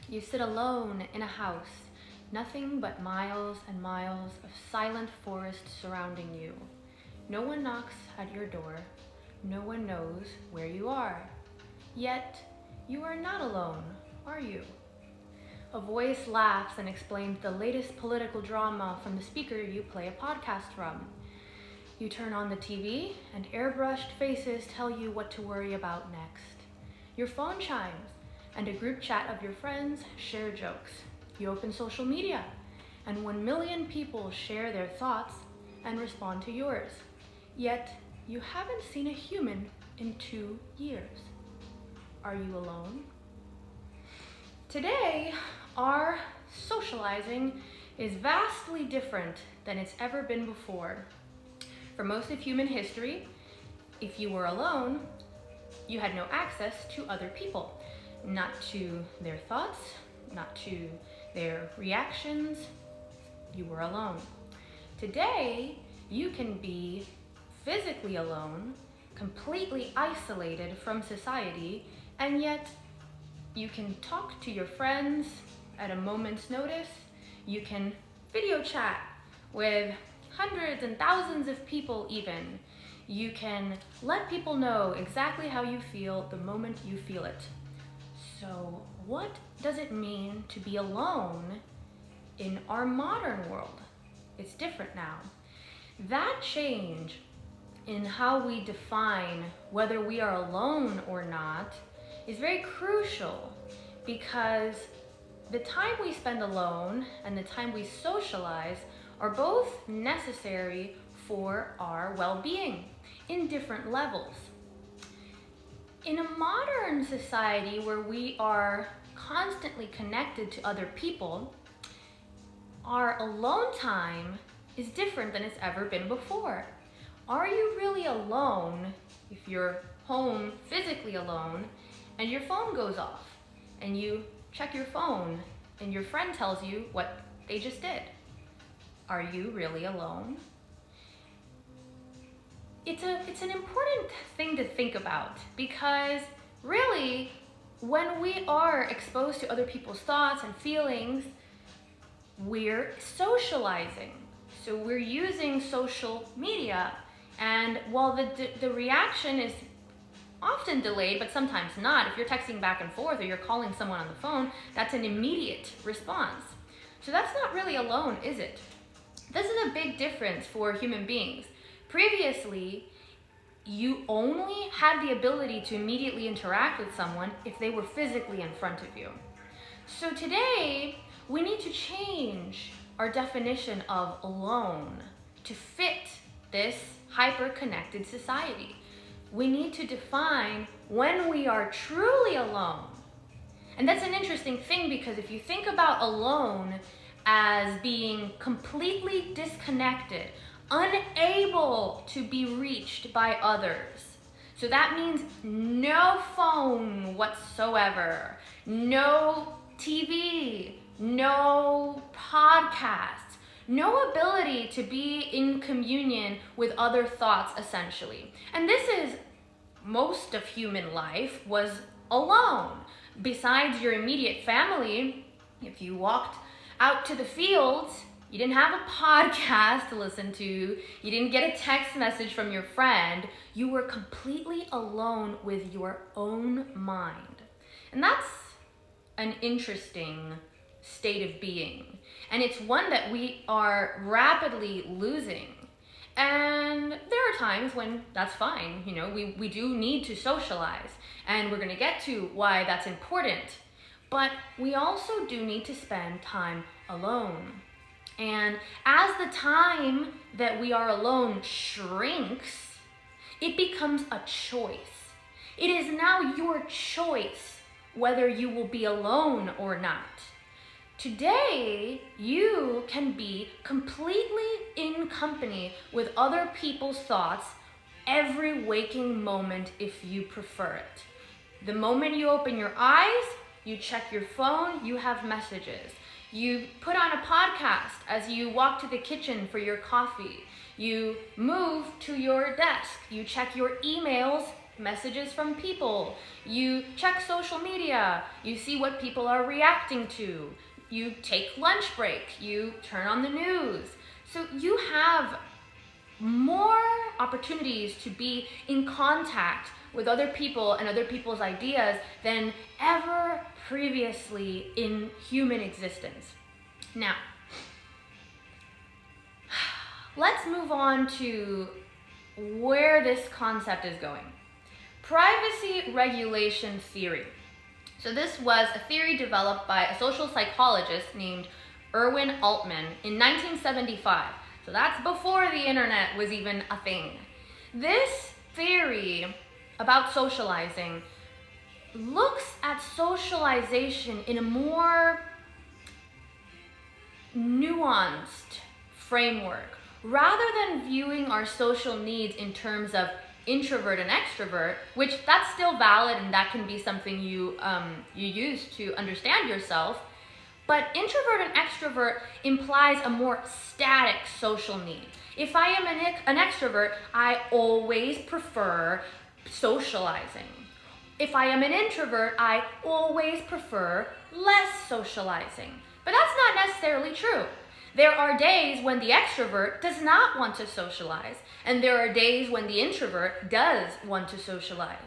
You sit alone in a house, nothing but miles and miles of silent forest surrounding you. No one knocks at your door. No one knows where you are. Yet, you are not alone, are you? A voice laughs and explains the latest political drama from the speaker you play a podcast from. You turn on the TV, and airbrushed faces tell you what to worry about next. Your phone chimes, and a group chat of your friends share jokes. You open social media, and 1 million people share their thoughts and respond to yours. Yet, you haven't seen a human in 2 years. Are you alone? Today, our socializing is vastly different than it's ever been before. For most of human history, if you were alone, you had no access to other people, not to their thoughts, not to their reactions. You were alone. Today, you can be physically alone, completely isolated from society, and yet you can talk to your friends at a moment's notice. You can video chat with hundreds and thousands of people even. You can let people know exactly how you feel the moment you feel it. So what does it mean to be alone in our modern world? It's different now. That change in how we define whether we are alone or not is very crucial, because the time we spend alone and the time we socialize are both necessary for our well-being in different levels. In a modern society where we are constantly connected to other people, our alone time is different than it's ever been before. Are you really alone if you're home physically alone and your phone goes off and you check your phone and your friend tells you what they just did? Are you really alone? It's an important thing to think about, because really, when we are exposed to other people's thoughts and feelings, we're socializing. So we're using social media, and while the reaction is often delayed, but sometimes not, if you're texting back and forth or you're calling someone on the phone, that's an immediate response. So that's not really alone, is it? This is a big difference for human beings. Previously, you only had the ability to immediately interact with someone if they were physically in front of you. So today, we need to change our definition of alone to fit this hyper-connected society. We need to define when we are truly alone. And that's an interesting thing, because if you think about alone as being completely disconnected, unable to be reached by others, so that means no phone whatsoever, no TV, no podcasts, no ability to be in communion with other thoughts, essentially. And this is most of human life was alone. Besides your immediate family, if you walked out to the fields, you didn't have a podcast to listen to, you didn't get a text message from your friend, you were completely alone with your own mind. And that's an interesting state of being. And it's one that we are rapidly losing. And there are times when that's fine. You know, we do need to socialize, and we're gonna get to why that's important. But we also do need to spend time alone. And as the time that we are alone shrinks, it becomes a choice. It is now your choice whether you will be alone or not. Today, you can be completely in company with other people's thoughts every waking moment if you prefer it. The moment you open your eyes, you check your phone, you have messages. You put on a podcast as you walk to the kitchen for your coffee. You move to your desk. You check your emails messages from people, you check social media, you see what people are reacting to, you take lunch break, you turn on the news. So you have more opportunities to be in contact with other people and other people's ideas than ever previously in human existence. Now, let's move on to where this concept is going. Privacy regulation theory. So this was a theory developed by a social psychologist named Erwin Altman in 1975. So that's before the internet was even a thing. This theory about socializing looks at socialization in a more nuanced framework. Rather than viewing our social needs in terms of introvert and extrovert, which that's still valid and that can be something you use to understand yourself, but introvert and extrovert implies a more static social need. If I am an extrovert, I always prefer socializing. If I am an introvert, I always prefer less socializing. But that's not necessarily true. There are days when the extrovert does not want to socialize, and there are days when the introvert does want to socialize.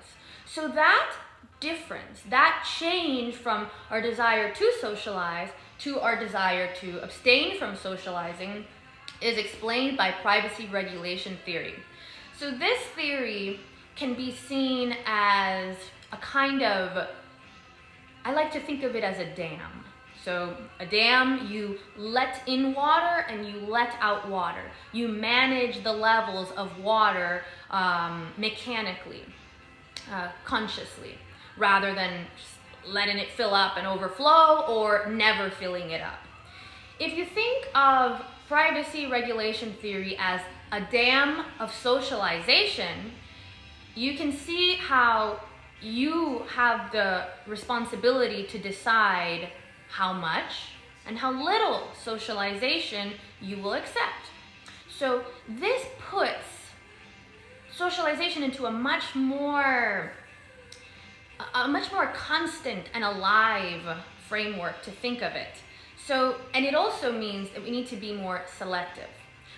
So that difference, that change from our desire to socialize to our desire to abstain from socializing is explained by privacy regulation theory. So this theory can be seen as a kind of, I like to think of it as a dam. So a dam, you let in water and you let out water. You manage the levels of water mechanically, consciously, rather than just letting it fill up and overflow or never filling it up. If you think of privacy regulation theory as a dam of socialization, you can see how you have the responsibility to decide how much and how little socialization you will accept. So this puts socialization into a much more constant and alive framework to think of it. So, and it also means that we need to be more selective.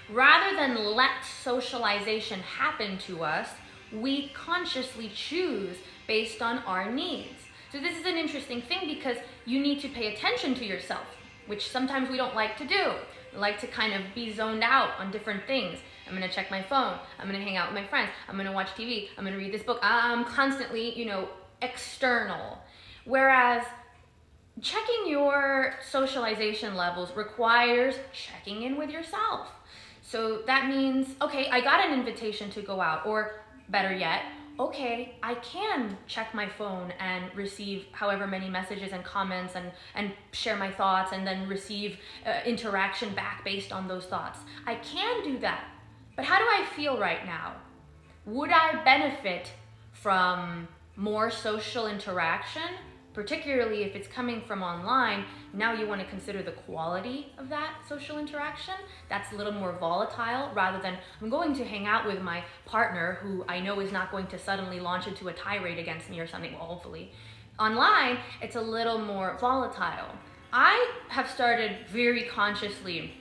Rather than let socialization happen to us, we consciously choose based on our needs. So this is an interesting thing because you need to pay attention to yourself, which sometimes we don't like to do. We like to kind of be zoned out on different things. I'm gonna check my phone, I'm gonna hang out with my friends, I'm gonna watch TV, I'm gonna read this book. I'm constantly, external. Whereas checking your socialization levels requires checking in with yourself. So that means, okay, I got an invitation to go out, or better yet, okay, I can check my phone and receive however many messages and comments and share my thoughts and then receive interaction back based on those thoughts. I can do that. But how do I feel right now? Would I benefit from more social interaction? Particularly if it's coming from online, now you want to consider the quality of that social interaction. That's a little more volatile rather than I'm going to hang out with my partner who I know is not going to suddenly launch into a tirade against me or something, well, hopefully. Online, it's a little more volatile. I have started very consciously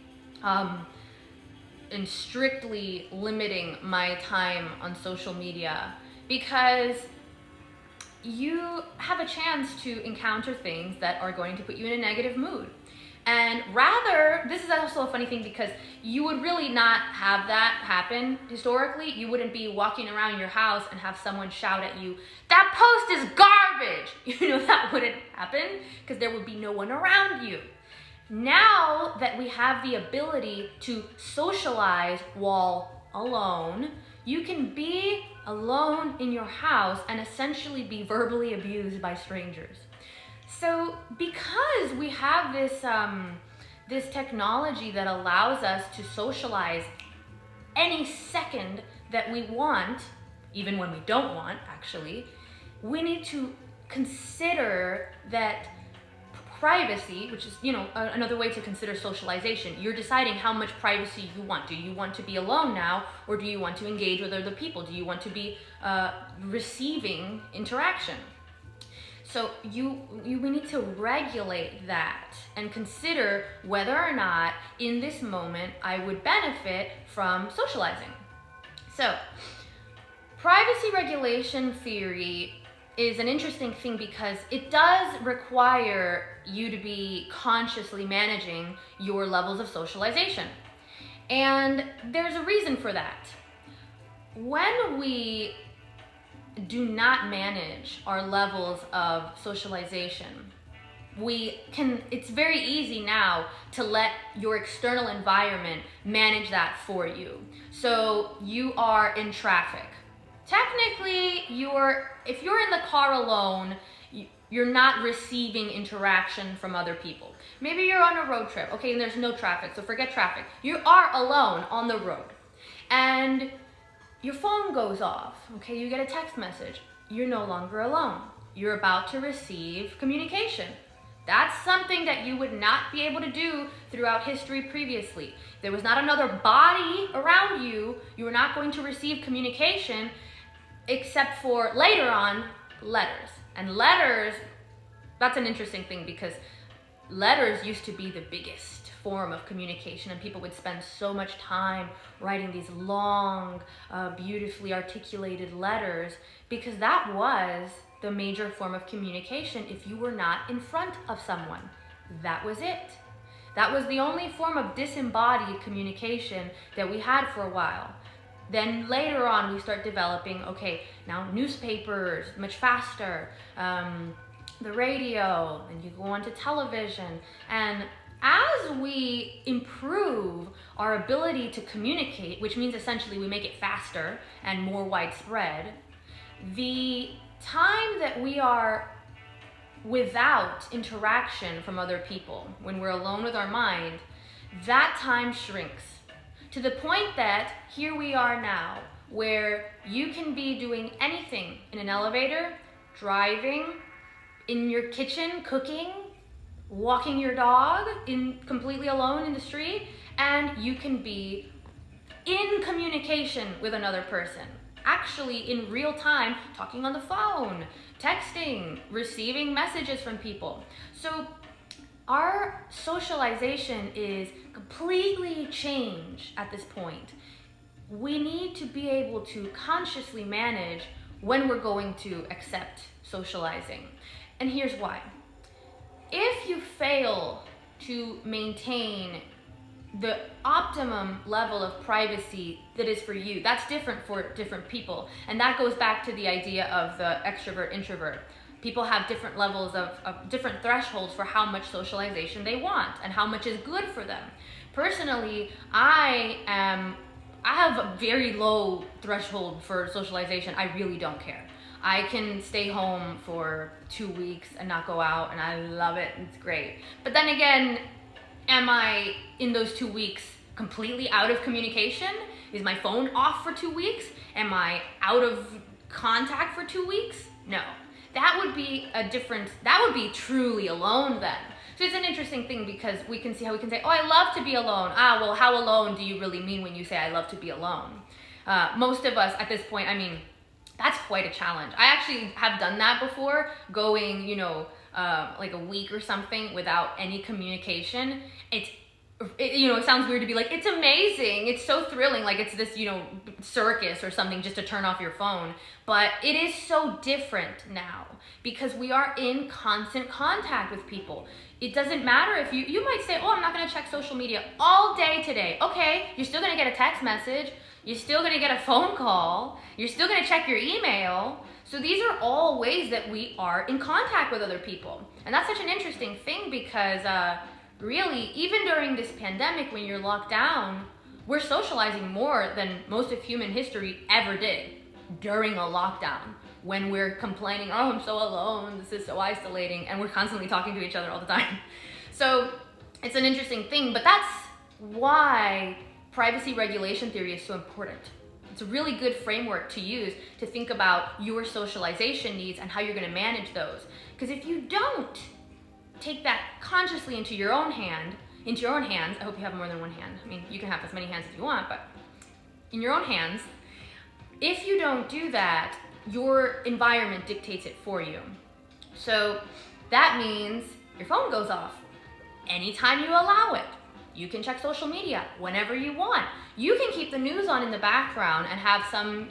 and strictly limiting my time on social media because you have a chance to encounter things that are going to put you in a negative mood. And rather, this is also a funny thing because you would really not have that happen historically. You wouldn't be walking around your house and have someone shout at you, "That post is garbage!" That wouldn't happen because there would be no one around you. Now that we have the ability to socialize while alone, you can be alone in your house and essentially be verbally abused by strangers. So because we have this technology that allows us to socialize any second that we want, even when we don't want, actually, we need to consider that privacy, which is, another way to consider socialization. You're deciding how much privacy you want. Do you want to be alone now, or do you want to engage with other people? Do you want to be receiving interaction? So we need to regulate that and consider whether or not in this moment I would benefit from socializing. So privacy regulation theory is an interesting thing because it does require you to be consciously managing your levels of socialization. And there's a reason for that. When we do not manage our levels of socialization, it's very easy now to let your external environment manage that for you. So you are in traffic. Technically, if you're in the car alone, you're not receiving interaction from other people. Maybe you're on a road trip, okay, and there's no traffic, so forget traffic. You are alone on the road, and your phone goes off, okay, you get a text message. You're no longer alone. You're about to receive communication. That's something that you would not be able to do throughout history previously. There was not another body around you. You were not going to receive communication except for later on letters. And letters, that's an interesting thing because letters used to be the biggest form of communication, and people would spend so much time writing these long, beautifully articulated letters because that was the major form of communication if you were not in front of someone. That was it. That was the only form of disembodied communication that we had for a while. Then later on we start developing, okay, now newspapers, much faster, the radio, and you go on to television. And as we improve our ability to communicate, which means essentially we make it faster and more widespread, the time that we are without interaction from other people, when we're alone with our mind, that time shrinks to the point that here we are now, where you can be doing anything in an elevator, driving, in your kitchen, cooking, walking your dog, completely alone in the street, and you can be in communication with another person. Actually, in real time, talking on the phone, texting, receiving messages from people. So our socialization is completely changed at this point. We need to be able to consciously manage when we're going to accept socializing. And here's why. If you fail to maintain the optimum level of privacy that is for you, that's different for different people. And that goes back to the idea of the extrovert introvert. People have different levels of different thresholds for how much socialization they want and how much is good for them. Personally, I have a very low threshold for socialization. I really don't care. I can stay home for 2 weeks and not go out, and I love it. It's great. But then again, am I in those 2 weeks completely out of communication? Is my phone off for 2 weeks? Am I out of contact for 2 weeks? No. That would be truly alone then. So it's an interesting thing because we can see how we can say, oh, I love to be alone. Well, how alone do you really mean when you say I love to be alone? Most of us at this point, that's quite a challenge. I actually have done that before, going, like a week or something without any communication. It sounds weird to be like, it's amazing, it's so thrilling, like it's this, circus or something just to turn off your phone. But it is so different now because we are in constant contact with people. It doesn't matter if you might say, oh, I'm not gonna check social media all day today. Okay, you're still gonna get a text message, you're still gonna get a phone call, you're still gonna check your email. So these are all ways that we are in contact with other people. And that's such an interesting thing because really, even during this pandemic, when you're locked down, we're socializing more than most of human history ever did during a lockdown. When we're complaining, oh, I'm so alone, this is so isolating, and we're constantly talking to each other all the time. So it's an interesting thing, but that's why privacy regulation theory is so important. It's a really good framework to use to think about your socialization needs and how you're going to manage those. Because if you don't take that consciously into your own hands. I hope you have more than one hand. I mean, you can have as many hands as you want, but in your own hands, if you don't do that, your environment dictates it for you. So that means your phone goes off anytime you allow it. You can check social media whenever you want. You can keep the news on in the background and have some,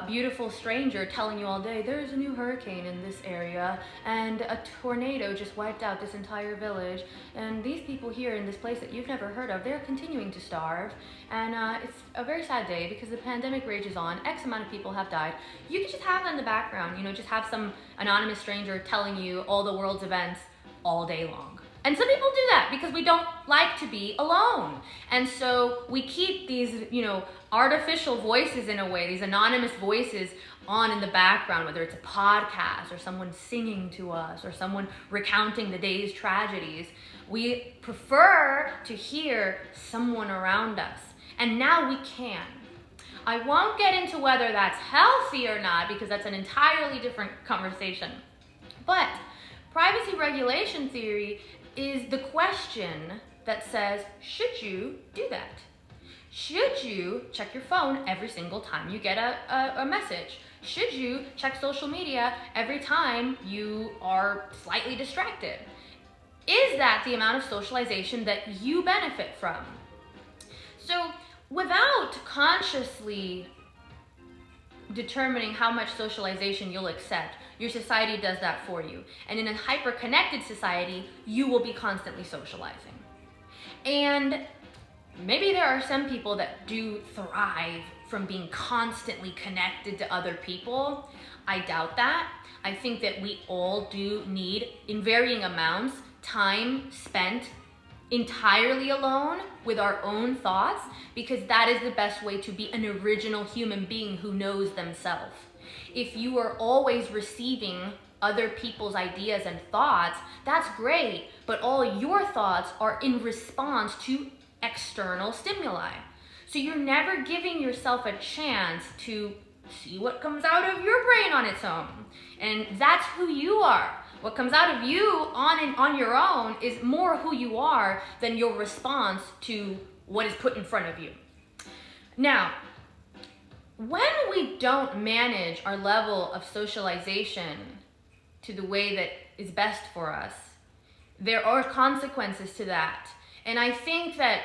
beautiful stranger telling you all day, there's a new hurricane in this area and a tornado just wiped out this entire village, and these people here in this place that you've never heard of, they're continuing to starve, and it's a very sad day because the pandemic rages on, X amount of people have died. You can just have that in the background, just have some anonymous stranger telling you all the world's events all day long. And some people do that because we don't like to be alone. And so we keep these, artificial voices in a way, these anonymous voices on in the background, whether it's a podcast or someone singing to us or someone recounting the day's tragedies. We prefer to hear someone around us. And now we can. I won't get into whether that's healthy or not because that's an entirely different conversation. But privacy regulation theory is the question that says, should you do that? Should you check your phone every single time you get a message? Should you check social media every time you are slightly distracted? Is that the amount of socialization that you benefit from? So without consciously determining how much socialization you'll accept, your society does that for you. And in a hyper-connected society, you will be constantly socializing. And maybe there are some people that do thrive from being constantly connected to other people. I doubt that. I think that we all do need, in varying amounts, time spent entirely alone with our own thoughts, because that is the best way to be an original human being who knows themselves. If you are always receiving other people's ideas and thoughts, that's great, but all your thoughts are in response to external stimuli. So you're never giving yourself a chance to see what comes out of your brain on its own. And that's who you are. What comes out of you on your own is more who you are than your response to what is put in front of you. Now, when we don't manage our level of socialization to the way that is best for us, there are consequences to that. And I think that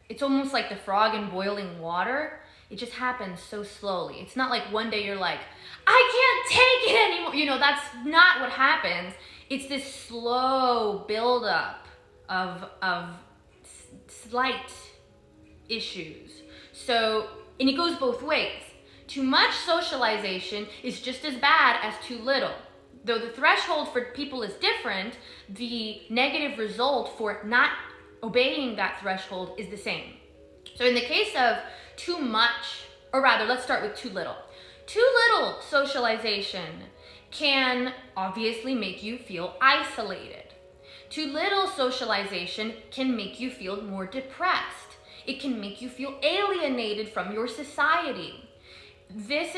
it's almost like the frog in boiling water. It just happens so slowly. It's not like one day you're like, I can't take it anymore. That's not what happens. It's this slow buildup of slight issues. So, and it goes both ways. Too much socialization is just as bad as too little. Though the threshold for people is different, the negative result for not obeying that threshold is the same. So in the case of too much, or rather, let's start with too little. Too little socialization can obviously make you feel isolated. Too little socialization can make you feel more depressed. It can make you feel alienated from your society. This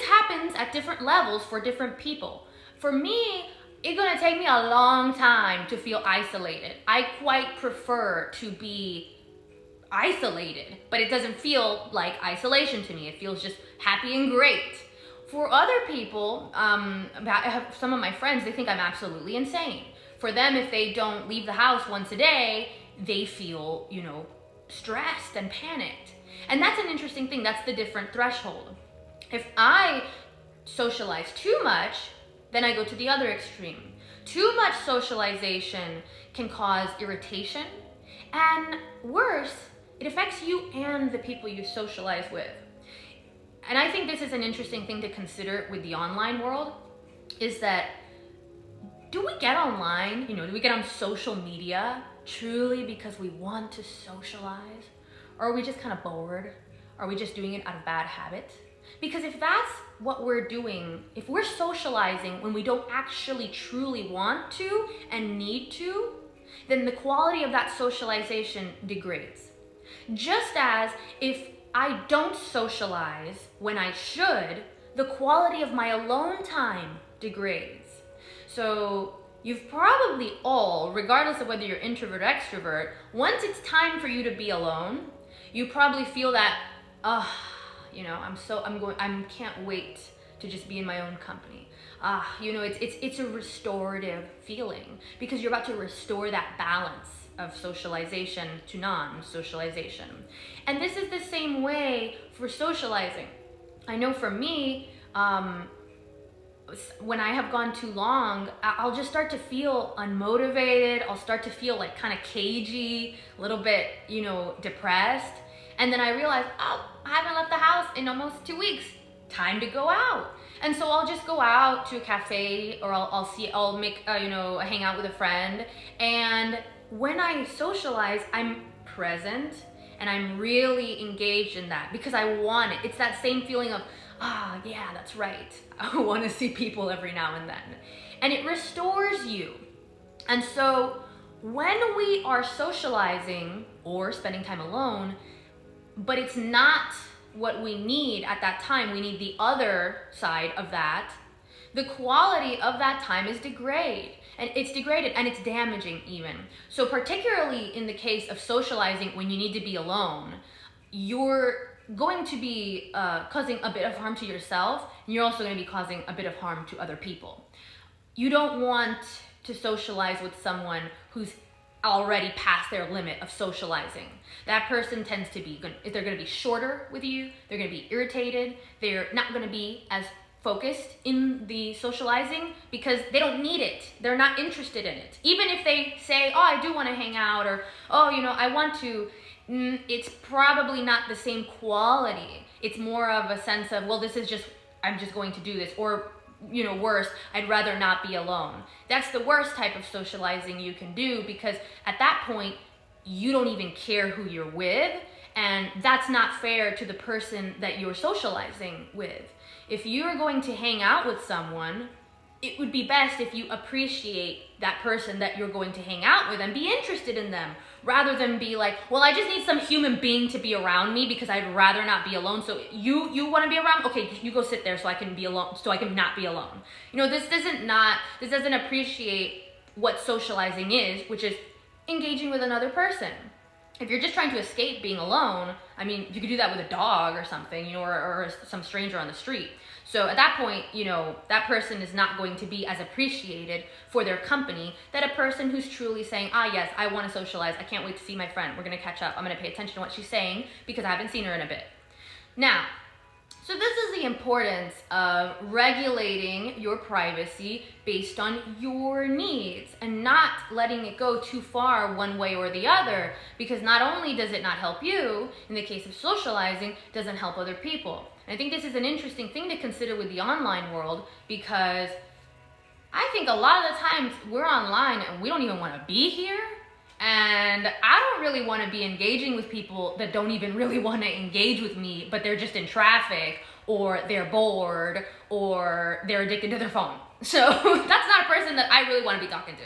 happens at different levels for different people. For me, it's gonna take me a long time to feel isolated. I quite prefer to be isolated, but it doesn't feel like isolation to me. It feels just happy and great. For other people, I have some of my friends, they think I'm absolutely insane. For them, if they don't leave the house once a day, they feel, stressed and panicked. And that's an interesting thing. That's the different threshold. If I socialize too much, then I go to the other extreme. Too much socialization can cause irritation, and worse, it affects you and the people you socialize with. And I think this is an interesting thing to consider with the online world, is that do we get online, do we get on social media truly because we want to socialize? Or are we just kind of bored? Are we just doing it out of bad habit? Because if that's what we're doing, if we're socializing when we don't actually truly want to and need to, then the quality of that socialization degrades. Just as if I don't socialize when I should, the quality of my alone time degrades. So you've probably all, regardless of whether you're introvert or extrovert, once it's time for you to be alone, you probably feel that, I can't wait to just be in my own company. It's a restorative feeling because you're about to restore that balance of socialization to non-socialization. And this is the same way for socializing. I know for me, when I have gone too long, I'll just start to feel unmotivated. I'll start to feel like kind of cagey, a little bit, depressed. And then I realize, I haven't left the house in almost 2 weeks. Time to go out. And so I'll just go out to a cafe, or I'll make, a hangout with a friend. And when I socialize, I'm present and I'm really engaged in that because I want it. It's that same feeling of, yeah, that's right. I want to see people every now and then. And it restores you. And so when we are socializing or spending time alone, but it's not what we need at that time, we need the other side of that, the quality of that time is degraded. And it's degraded and it's damaging even. So particularly in the case of socializing when you need to be alone, you're going to be causing a bit of harm to yourself, and you're also going to be causing a bit of harm to other people. You don't want to socialize with someone who's already past their limit of socializing. That person tends to be, they're going to be shorter with you, they're going to be irritated, they're not going to be as focused in the socializing because they don't need it. They're not interested in it. Even if they say, I do want to hang out, or, I want to, it's probably not the same quality. It's more of a sense of, well, I'm just going to do this, or, worse, I'd rather not be alone. That's the worst type of socializing you can do because at that point, you don't even care who you're with, and that's not fair to the person that you're socializing with. If you're going to hang out with someone, it would be best if you appreciate that person that you're going to hang out with and be interested in them, rather than be like, well, I just need some human being to be around me because I'd rather not be alone. So you want to be around? Okay, you go sit there so I can be alone, so I can not be alone. This doesn't appreciate what socializing is, which is engaging with another person. If you're just trying to escape being alone, you could do that with a dog or something, or some stranger on the street. So at that point, that person is not going to be as appreciated for their company that a person who's truly saying, yes, I want to socialize. I can't wait to see my friend. We're going to catch up. I'm going to pay attention to what she's saying because I haven't seen her in a bit. Now, so this is the importance of regulating your privacy based on your needs and not letting it go too far one way or the other, because not only does it not help you, in the case of socializing, it doesn't help other people. And I think this is an interesting thing to consider with the online world, because I think a lot of the times we're online and we don't even want to be here. And I don't really want to be engaging with people that don't even really want to engage with me, but they're just in traffic, or they're bored, or they're addicted to their phone. So that's not a person that I really want to be talking to.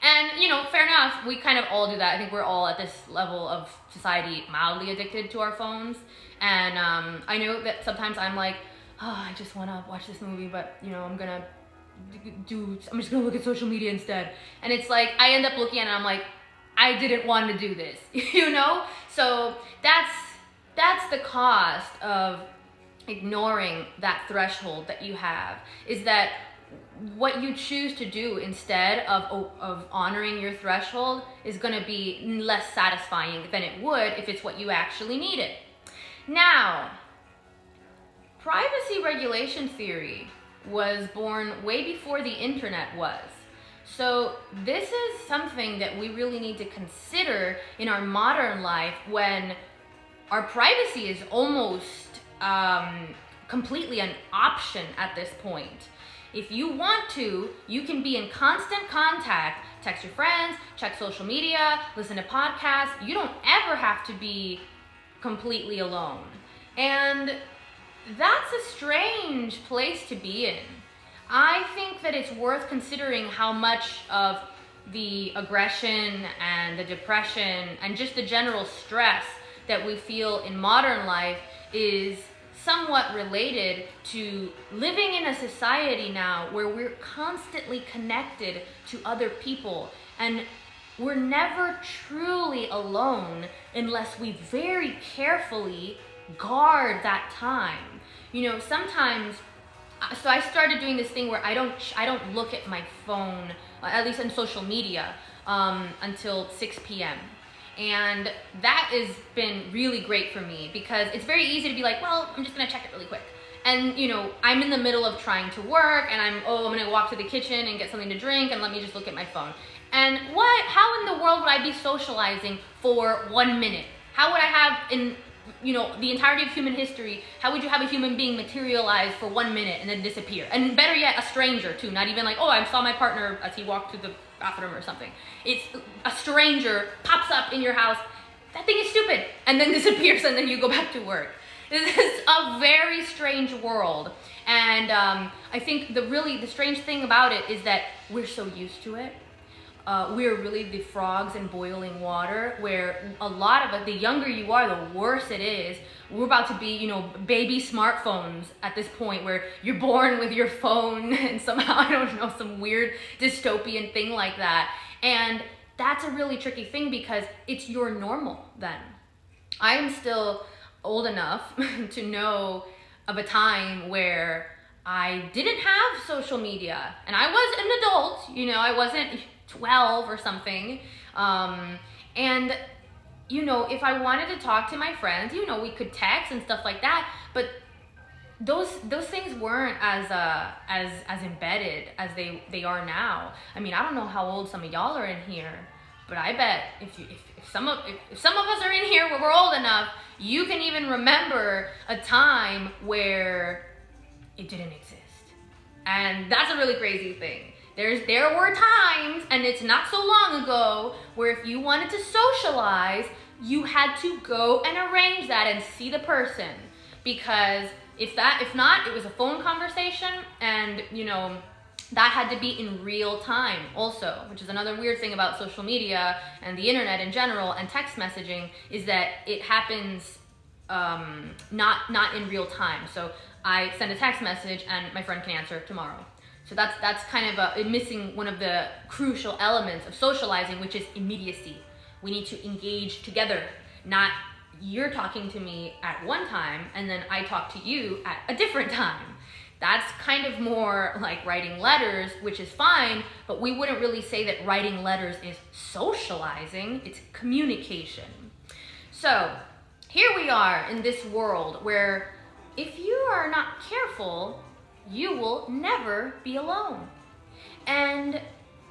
And, fair enough, we kind of all do that. I think we're all at this level of society mildly addicted to our phones. And I know that sometimes I'm like, I just want to watch this movie, but, I'm just going to look at social media instead. And it's like, I end up looking at it and I'm like, I didn't want to do this, So that's the cost of ignoring that threshold that you have, is that what you choose to do instead of honoring your threshold is going to be less satisfying than it would if it's what you actually needed. Now, privacy regulation theory was born way before the internet was. So this is something that we really need to consider in our modern life when our privacy is almost completely an option at this point. If you want to, you can be in constant contact, text your friends, check social media, listen to podcasts. You don't ever have to be completely alone. And that's a strange place to be in. I think that it's worth considering how much of the aggression and the depression and just the general stress that we feel in modern life is somewhat related to living in a society now where we're constantly connected to other people, and we're never truly alone unless we very carefully guard that time. You know, sometimes, so I started doing this thing where I don't look at my phone, at least on social media, until 6 p.m. And that has been really great for me, because it's very easy to be like, well, I'm just gonna check it really quick. And you know, I'm in the middle of trying to work, and I'm gonna walk to the kitchen and get something to drink, and let me just look at my phone. And how in the world would I be socializing for 1 minute? How would I have, in, you know, the entirety of human history, how would you have a human being materialize for 1 minute and then disappear? And better yet, a stranger too, not even like, oh, I saw my partner as he walked to the bathroom or something. It's a stranger pops up in your house, that thing is stupid, and then disappears, and then you go back to work. This is a very strange world. And I think the strange thing about it is that we're so used to it. We're really the frogs in boiling water, where a lot of it, the younger you are, the worse it is. We're about to be, you know, baby smartphones at this point, where you're born with your phone and somehow, I don't know, some weird dystopian thing like that. And that's a really tricky thing, because it's your normal then. I am still old enough to know of a time where I didn't have social media, and I was an adult, you know, I wasn't 12 or something, and you know, if I wanted to talk to my friends, you know, we could text and stuff like that, but those things weren't as embedded as they are now. I mean, I don't know how old some of y'all are in here, but I bet if some of us are in here where we're old enough, you can even remember a time where it didn't exist. And that's a really crazy thing. There were times, and it's not so long ago, where if you wanted to socialize, you had to go and arrange that and see the person. Because if not, it was a phone conversation, and you know, that had to be in real time also, which is another weird thing about social media and the internet in general and text messaging, is that it happens not in real time. So I send a text message and my friend can answer tomorrow. So that's kind of missing one of the crucial elements of socializing, which is immediacy. We need to engage together, not you're talking to me at one time and then I talk to you at a different time. That's kind of more like writing letters, which is fine, but we wouldn't really say that writing letters is socializing, it's communication. So here we are in this world where if you are not careful, you will never be alone. And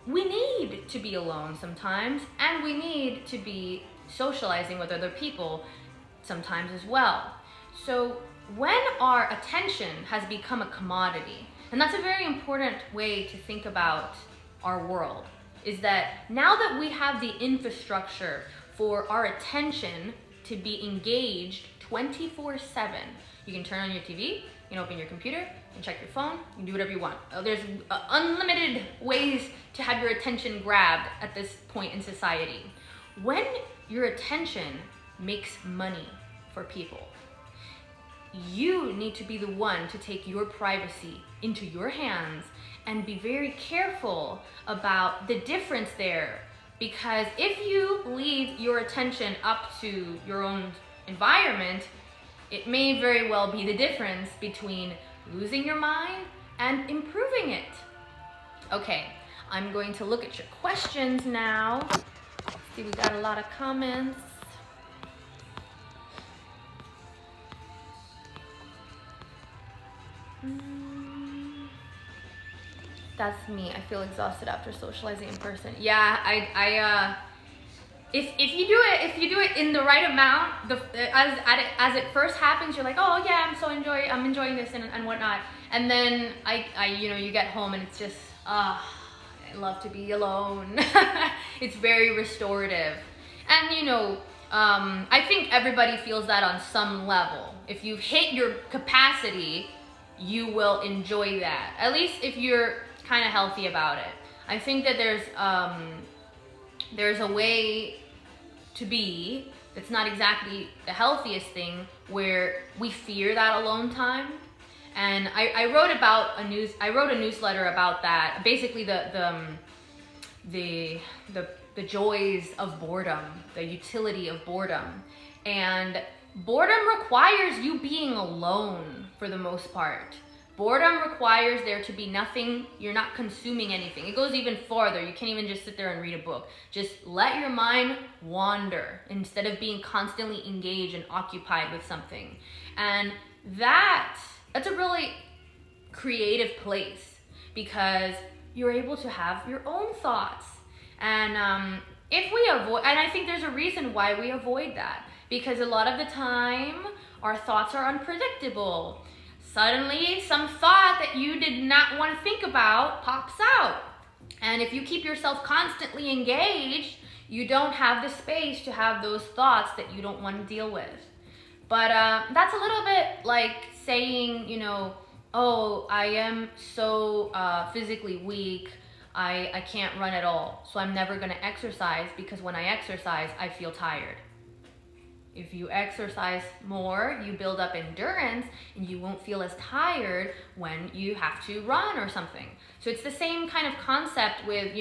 we need to be alone sometimes, and we need to be socializing with other people sometimes as well. So when our attention has become a commodity, and that's a very important way to think about our world, is that now that we have the infrastructure for our attention to be engaged 24/7, you can turn on your TV, you can open your computer, you can check your phone, you can do whatever you want. There's unlimited ways to have your attention grabbed at this point in society. When your attention makes money for people, you need to be the one to take your privacy into your hands and be very careful about the difference there. Because if you leave your attention up to your own environment, it may very well be the difference between losing your mind and improving it. Okay, I'm going to look at your questions now. See, we got a lot of comments. That's me. I feel exhausted after socializing in person. Yeah, if you do it in the right amount, as it first happens, you're like, oh yeah, I'm enjoying this and whatnot. And then you get home and it's just, I love to be alone. It's very restorative. And I think everybody feels that on some level. If you've hit your capacity, you will enjoy that. At least if you're kind of healthy about it. I think that there's a way to be it's not exactly the healthiest thing, where we fear that alone time. And I wrote a newsletter about that. Basically, the joys of boredom, the utility of boredom. And boredom requires you being alone for the most part. Boredom requires there to be nothing, you're not consuming anything. It goes even farther. You can't even just sit there and read a book. Just let your mind wander instead of being constantly engaged and occupied with something. And that's a really creative place, because you're able to have your own thoughts. And if we avoid, and I think there's a reason why we avoid that, because a lot of the time our thoughts are unpredictable. Suddenly, some thought that you did not want to think about pops out. And if you keep yourself constantly engaged, you don't have the space to have those thoughts that you don't want to deal with. But that's a little bit like saying, oh, I am so physically weak, I can't run at all, so I'm never going to exercise, because when I exercise, I feel tired. If you exercise more, you build up endurance, and you won't feel as tired when you have to run or something. So it's the same kind of concept with,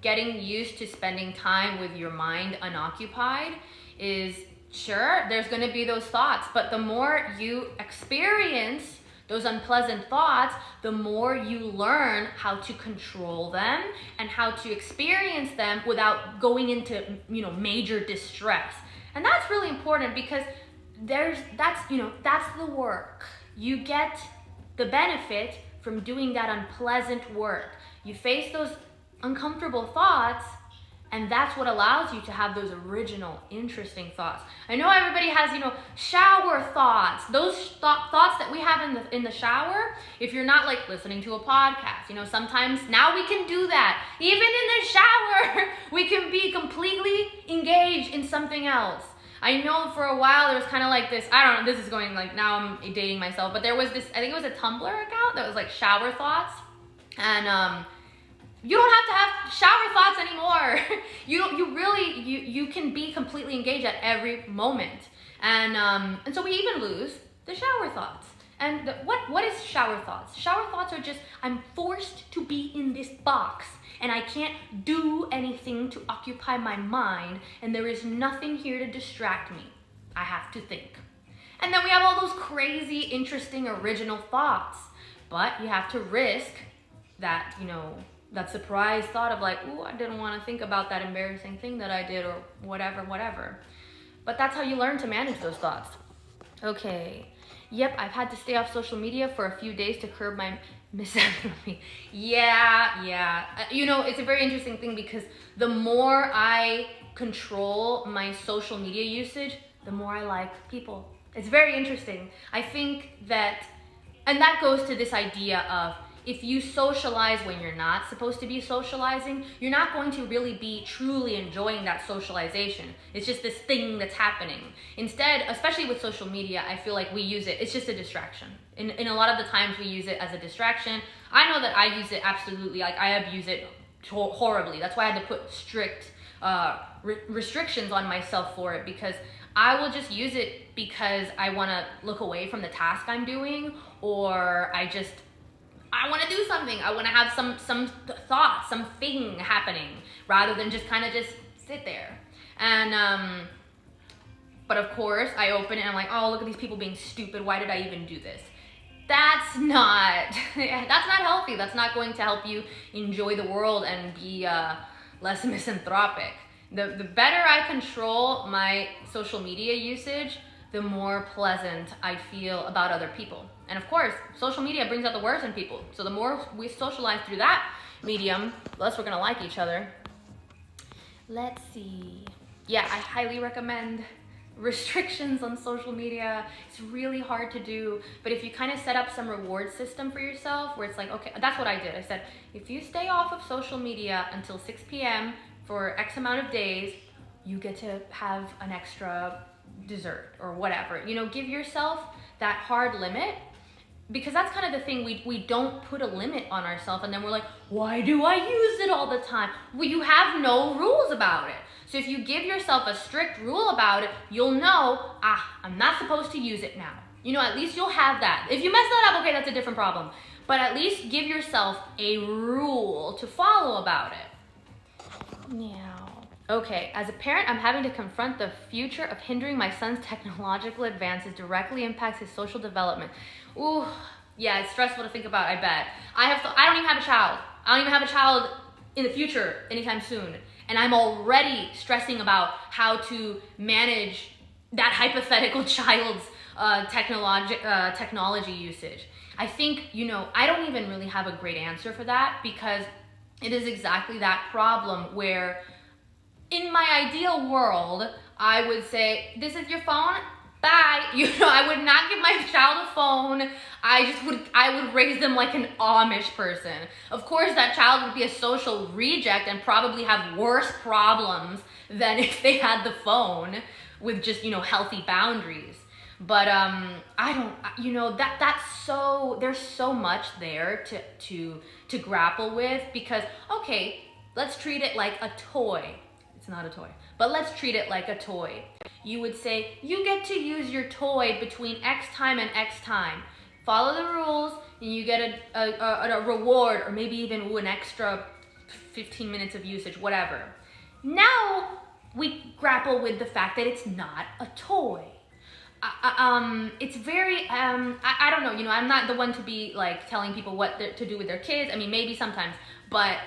getting used to spending time with your mind unoccupied. Is sure, there's going to be those thoughts, but the more you experience those unpleasant thoughts, the more you learn how to control them and how to experience them without going into, major distress. And that's really important, because that's the work. You get the benefit from doing that unpleasant work. You face those uncomfortable thoughts, and that's what allows you to have those original, interesting thoughts. I know everybody has, shower thoughts. Those thoughts that we have in the shower, if you're not like listening to a podcast, sometimes now we can do that. Even in the shower, we can be completely engaged in something else. I know for a while there was kind of like this, I don't know, this is going like, now I'm dating myself, but there was this, I think it was a Tumblr account that was like shower thoughts. And you don't have to have shower thoughts anymore. You can be completely engaged at every moment. And so we even lose the shower thoughts. And what is shower thoughts? Shower thoughts are just, I'm forced to be in this box, and I can't do anything to occupy my mind, and there is nothing here to distract me. I have to think. And then we have all those crazy, interesting, original thoughts. But you have to risk that, that surprise thought of like, ooh, I didn't want to think about that embarrassing thing that I did, or whatever. But that's how you learn to manage those thoughts. Okay. Yep, I've had to stay off social media for a few days to curb my misanthropy. Yeah. It's a very interesting thing, because the more I control my social media usage, the more I like people. It's very interesting. I think that, and that goes to this idea of, if you socialize when you're not supposed to be socializing, you're not going to really be truly enjoying that socialization. It's just this thing that's happening. Instead, especially with social media, I feel like we use it, it's just a distraction. In a lot of the times we use it as a distraction. I know that I use it absolutely, like I abuse it horribly. That's why I had to put strict restrictions on myself for it, because I will just use it because I want to look away from the task I'm doing, or I want to do something. I want to have some thought, something happening, rather than just kind of just sit there. And but of course, I open it and I'm like, oh, look at these people being stupid. Why did I even do this? That's not healthy. That's not going to help you enjoy the world and be less misanthropic. The better I control my social media usage, the more pleasant I feel about other people. And of course, social media brings out the worst in people. So the more we socialize through that medium, the less we're gonna like each other. Let's see. Yeah, I highly recommend restrictions on social media. It's really hard to do, but if you kind of set up some reward system for yourself where it's like, okay, that's what I did. I said, if you stay off of social media until 6 p.m. for X amount of days, you get to have an extra dessert or whatever. Give yourself that hard limit, because that's kind of the thing, we don't put a limit on ourselves, and then we're like, why do I use it all the time? Well, you have no rules about it. So So if you give yourself a strict rule about it, you'll know, I'm not supposed to use it now. At least you'll have that. If you mess that up, okay, that's a different problem. But at least give yourself a rule to follow about it. Now, okay, as a parent, I'm having to confront the future of hindering my son's technological advances directly impacts his social development. Ooh, yeah, it's stressful to think about, I bet. I don't even have a child. I don't even have a child in the future anytime soon. And I'm already stressing about how to manage that hypothetical child's technology usage. I think, I don't even really have a great answer for that, because it is exactly that problem where in my ideal world, I would say, this is your phone, bye. I would not give my child a phone. I would raise them like an Amish person. Of course, that child would be a social reject and probably have worse problems than if they had the phone with just, healthy boundaries. But I don't, there's so much there to grapple with, because, okay, let's treat it like a toy. It's not a toy, but let's treat it like a toy. You would say, you get to use your toy between X time and X time. Follow the rules, and you get a reward, or maybe even an extra 15 minutes of usage, whatever. Now we grapple with the fact that it's not a toy. It's very, I don't know, I'm not the one to be like telling people what to do with their kids. I mean, maybe sometimes, but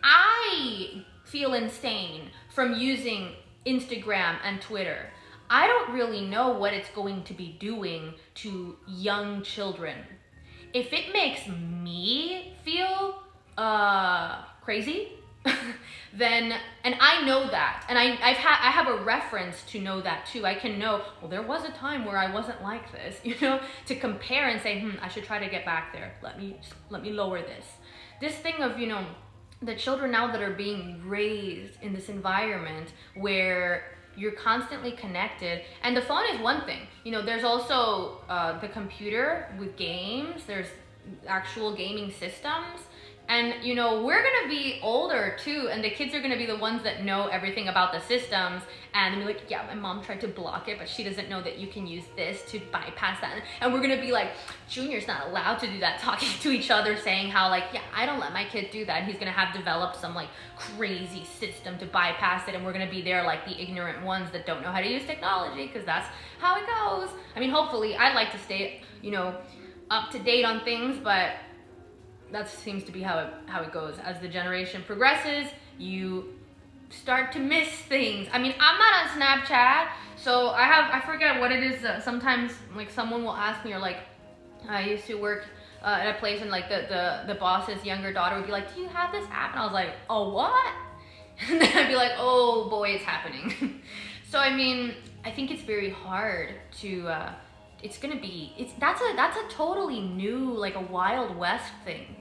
I feel insane from using Instagram and Twitter. I don't really know what it's going to be doing to young children. If it makes me feel crazy, then, and I know that, and I have a reference to know that too. I can know, well, there was a time where I wasn't like this, to compare and say, I should try to get back there. Let me lower this. This thing of, the children now that are being raised in this environment where you're constantly connected, and the phone is one thing. There's also the computer with games. There's actual gaming systems. And, we're going to be older too, and the kids are going to be the ones that know everything about the systems, and be like, yeah, my mom tried to block it, but she doesn't know that you can use this to bypass that. And we're going to be like, Junior's not allowed to do that, talking to each other, saying how, like, yeah, I don't let my kid do that. And he's going to have developed some, like, crazy system to bypass it, and we're going to be there like the ignorant ones that don't know how to use technology, because that's how it goes. I mean, hopefully, I'd like to stay, up to date on things, but that seems to be how it goes. As the generation progresses, you start to miss things. I mean, I'm not on Snapchat, so I forget what it is. Sometimes, like, someone will ask me, or like, I used to work at a place, and like the boss's younger daughter would be like, do you have this app? And I was like, oh, what? And then I'd be like, oh boy, it's happening. So I mean, I think it's very hard to that's a totally new, like a Wild West thing.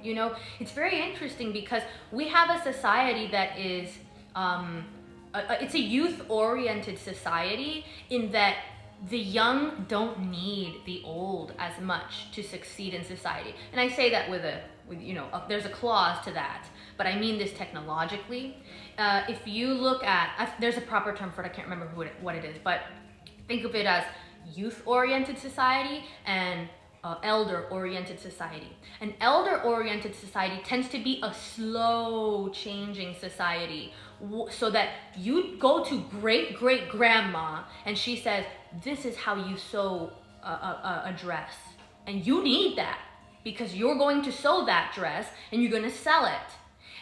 It's very interesting, because we have a society that is it's a youth-oriented society, in that the young don't need the old as much to succeed in society. And I say that with there's a clause to that, but I mean this technologically. If you look at, there's a proper term for it, I can't remember what it is, but think of it as youth-oriented society and elder-oriented society. An elder-oriented society tends to be a slow-changing society, so that you go to great-great-grandma and she says, this is how you sew a dress. And you need that, because you're going to sew that dress and you're going to sell it.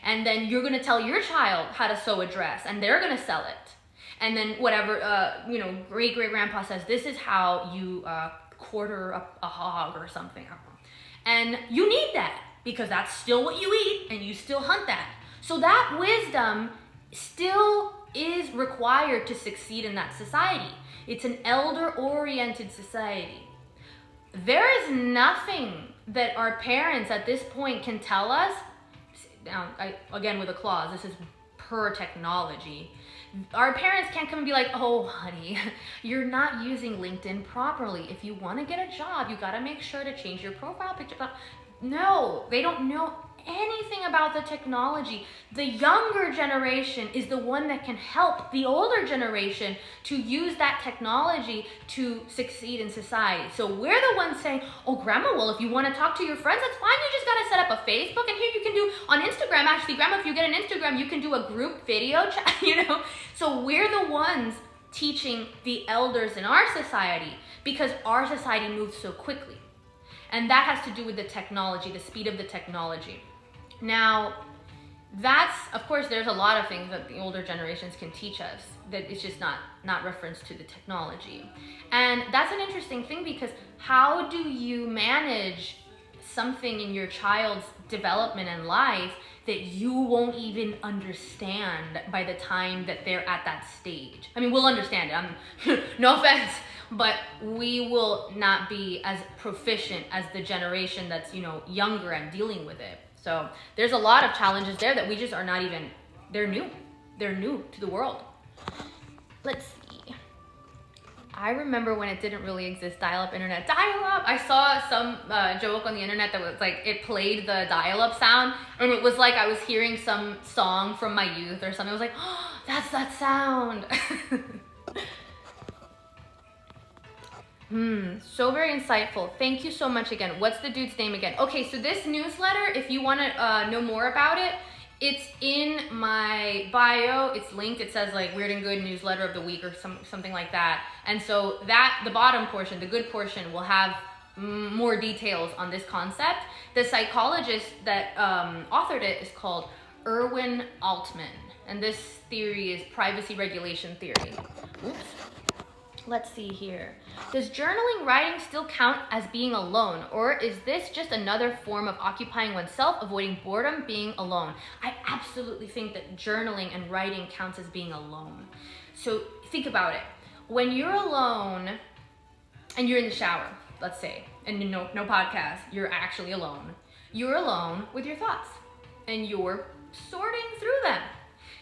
And then you're going to tell your child how to sew a dress, and they're going to sell it. And then whatever, great-great-grandpa says, this is how you quarter a hog or something. I don't know. And you need that, because that's still what you eat, and you still hunt that. So that wisdom still is required to succeed in that society. It's an elder-oriented society. There is nothing that our parents at this point can tell us. Now, again, with a clause, this is per technology. Our parents can't come and be like, oh, honey, you're not using LinkedIn properly. If you want to get a job, you got to make sure to change your profile picture. No, they don't know anything about the technology. The younger generation is the one that can help the older generation to use that technology to succeed in society. So we're the ones saying, oh, grandma, well, if you want to talk to your friends, that's fine. You just got to set up a Facebook, and here you can do on Instagram. Actually, grandma, if you get an Instagram, you can do a group video chat, you know? So we're the ones teaching the elders in our society because our society moves so quickly. And that has to do with the technology, the speed of the technology. Now, that's, of course, there's a lot of things that the older generations can teach us that it's just not reference to the technology. And that's an interesting thing, because how do you manage something in your child's development and life that you won't even understand by the time that they're at that stage? I mean, we'll understand it, no offense, but we will not be as proficient as the generation that's, you know, younger and dealing with it. So there's a lot of challenges there that we just are not even, they're new to the world. Let's see. I remember when it didn't really exist, dial-up internet. Dial-up! I saw some joke on the internet that was like, it played the dial-up sound, and it was like I was hearing some song from my youth or something. I was like, oh, that's that sound. So very insightful. Thank you so much again. What's the dude's name again? Okay, so this newsletter, if you want to know more about it, it's in my bio. It's linked. It says like Weird and Good newsletter of the week or something like that. And so that, the bottom portion, the good portion, will have more details on this concept. The psychologist that authored it is called Erwin Altman. And this theory is privacy regulation theory. Oops. Let's see here. Does journaling writing still count as being alone, or is this just another form of occupying oneself, avoiding boredom, being alone? I absolutely think that journaling and writing counts as being alone. So think about it. When you're alone and you're in the shower, let's say, and no podcast, you're actually alone. You're alone with your thoughts and you're sorting through them.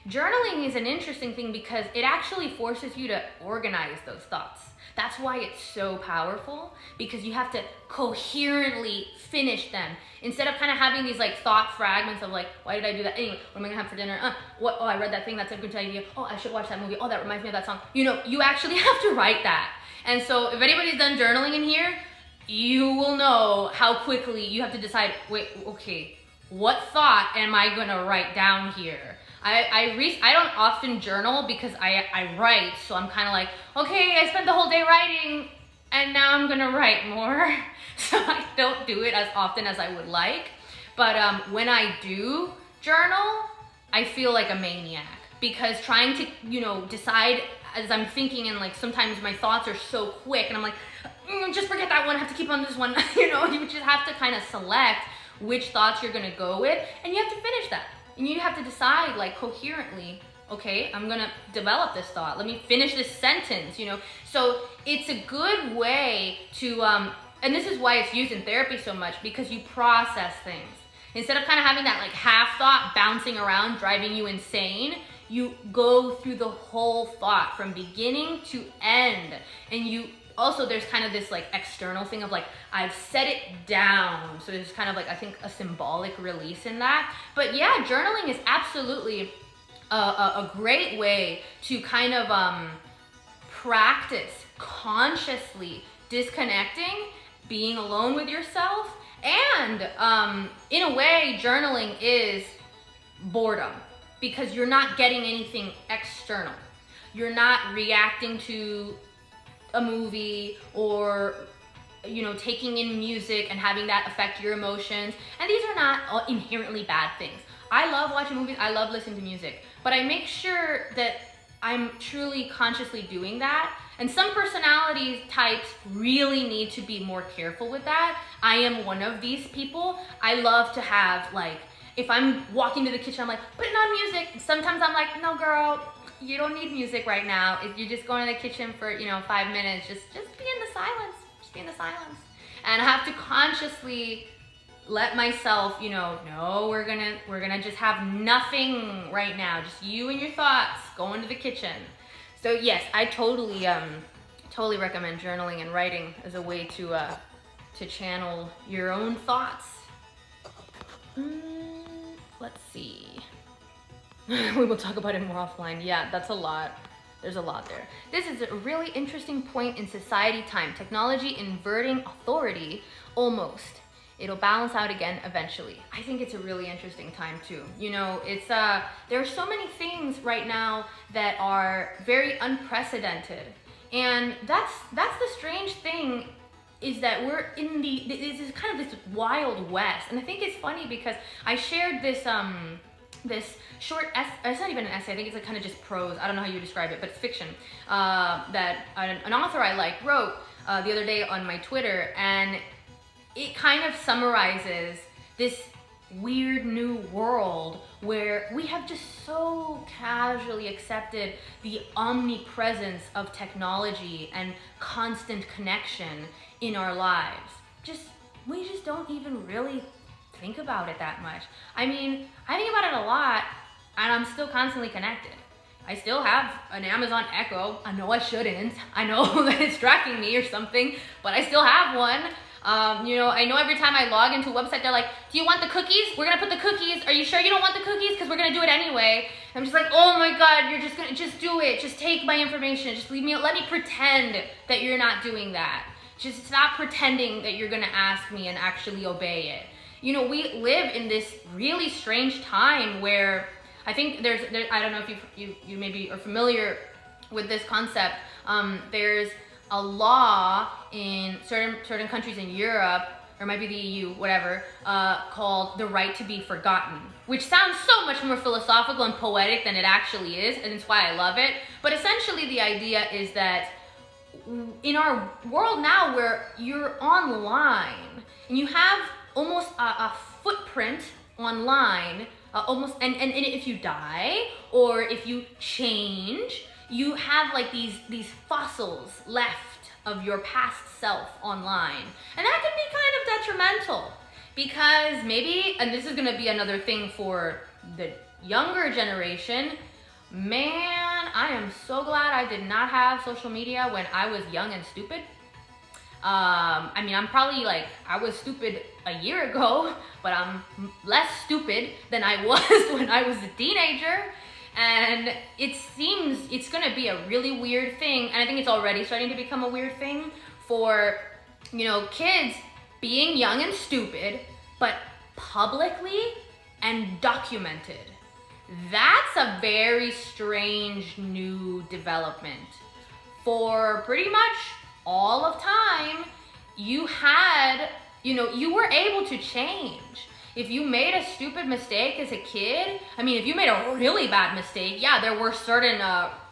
Journaling is an interesting thing because it actually forces you to organize those thoughts. That's why it's so powerful, because you have to coherently finish them instead of kind of having these like thought fragments of like, why did I do that? Anyway, what am I gonna have for dinner? Oh, I read that thing, that's a good idea. Oh, I should watch that movie. Oh, that reminds me of that song. You know, you actually have to write that. And so if anybody's done journaling in here, you will know how quickly you have to decide, wait, okay, what thought am I gonna write down here? I don't often journal because I write, so I'm kind of like, okay, I spent the whole day writing and now I'm gonna write more. So I don't do it as often as I would like. But when I do journal, I feel like a maniac, because trying to, you know, decide as I'm thinking, and like sometimes my thoughts are so quick and I'm like, just forget that one, I have to keep on this one. You know, you just have to kind of select which thoughts you're gonna go with, and you have to finish that. And you have to decide like coherently, okay, I'm gonna develop this thought. Let me finish this sentence, you know? So it's a good way to, and this is why it's used in therapy so much, because you process things. Instead of kind of having that like half thought bouncing around, driving you insane, you go through the whole thought from beginning to end. And you also, there's kind of this like external thing of like, I've set it down. So there's kind of like, I think, a symbolic release in that. But yeah, journaling is absolutely a great way to kind of practice consciously disconnecting, being alone with yourself. And in a way, journaling is boredom, because you're not getting anything external. You're not reacting to a movie or, you know, taking in music and having that affect your emotions. And these are not inherently bad things. I love watching movies, I love listening to music, but I make sure that I'm truly consciously doing that. And some personality types really need to be more careful with that. I am one of these people. I love to have, like, if I'm walking to the kitchen, I'm like, putting on music. Sometimes I'm like, no girl, you don't need music right now. If you're just going to the kitchen for, you know, 5 minutes, just be in the silence. Just be in the silence. And I have to consciously let myself, you know, no, we're gonna just have nothing right now. Just you and your thoughts going to the kitchen. So yes, I totally recommend journaling and writing as a way to channel your own thoughts. let's see. We will talk about it more offline. Yeah, that's a lot. There's a lot there. This is a really interesting point in society time. Technology inverting authority, almost. It'll balance out again eventually. I think it's a really interesting time too. You know, it's there are so many things right now that are very unprecedented. And that's the strange thing, is that we're in this is kind of this wild west. And I think it's funny because I shared this this short essay. It's not even an essay, I think it's like kind of just prose. I don't know how you describe it, but it's fiction, that an author I like wrote the other day on my Twitter, and it kind of summarizes this weird new world where we have just so casually accepted the omnipresence of technology and constant connection in our lives. We just don't even really think about it that much. I mean, I think about it a lot, and I'm still constantly connected. I still have an Amazon Echo. I know I shouldn't. I know that it's tracking me or something, but I still have one. You know, I know every time I log into a website, they're like, do you want the cookies? We're gonna put the cookies. Are you sure you don't want the cookies? Because we're gonna do it anyway. I'm just like, oh my God, you're just gonna, just do it. Just take my information. Just let me pretend that you're not doing that. Just stop pretending that you're gonna ask me and actually obey it. You know, we live in this really strange time where I think there's I don't know if you maybe are familiar with this concept. There's a law in certain countries in Europe, or maybe the EU, whatever, called the right to be forgotten, which sounds so much more philosophical and poetic than it actually is, and it's why I love it. But essentially the idea is that in our world now where you're online and you have almost a footprint online, almost, and if you die or if you change, you have like these fossils left of your past self online. And that can be kind of detrimental, because maybe, and this is gonna be another thing for the younger generation, man, I am so glad I did not have social media when I was young and stupid. I mean, I'm probably like, I was stupid a year ago, but I'm less stupid than I was when I was a teenager. And it seems it's gonna be a really weird thing, and I think it's already starting to become a weird thing for, you know, kids being young and stupid, but publicly and documented. That's a very strange new development. For pretty much all of time, you had, you know, you were able to change. If you made a stupid mistake as a kid, I mean, if you made a really bad mistake, yeah, there were certain,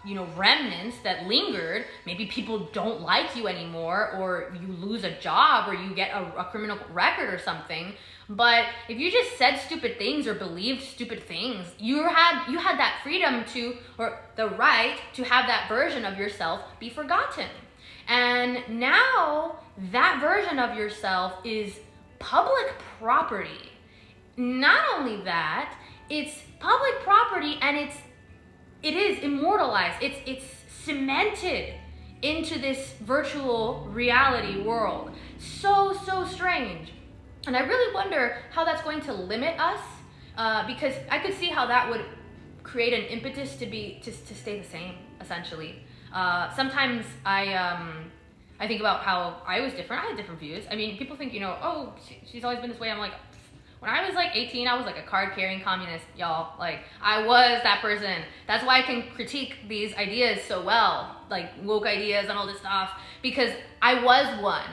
you know, remnants that lingered. Maybe people don't like you anymore, or you lose a job, or you get a criminal record or something. But if you just said stupid things or believed stupid things, you had that freedom to, or the right to have that version of yourself be forgotten. And now that version of yourself is public property. Not only that, it's public property, and it is immortalized. It's cemented into this virtual reality world. So strange. And I really wonder how that's going to limit us, because I could see how that would create an impetus to stay the same, essentially. Sometimes I think about how I was different. I had different views. I mean, people think, you know, oh, she's always been this way. I'm like, when I was like 18, I was like a card-carrying communist, y'all. Like, I was that person. That's why I can critique these ideas so well, like woke ideas and all this stuff, because I was one.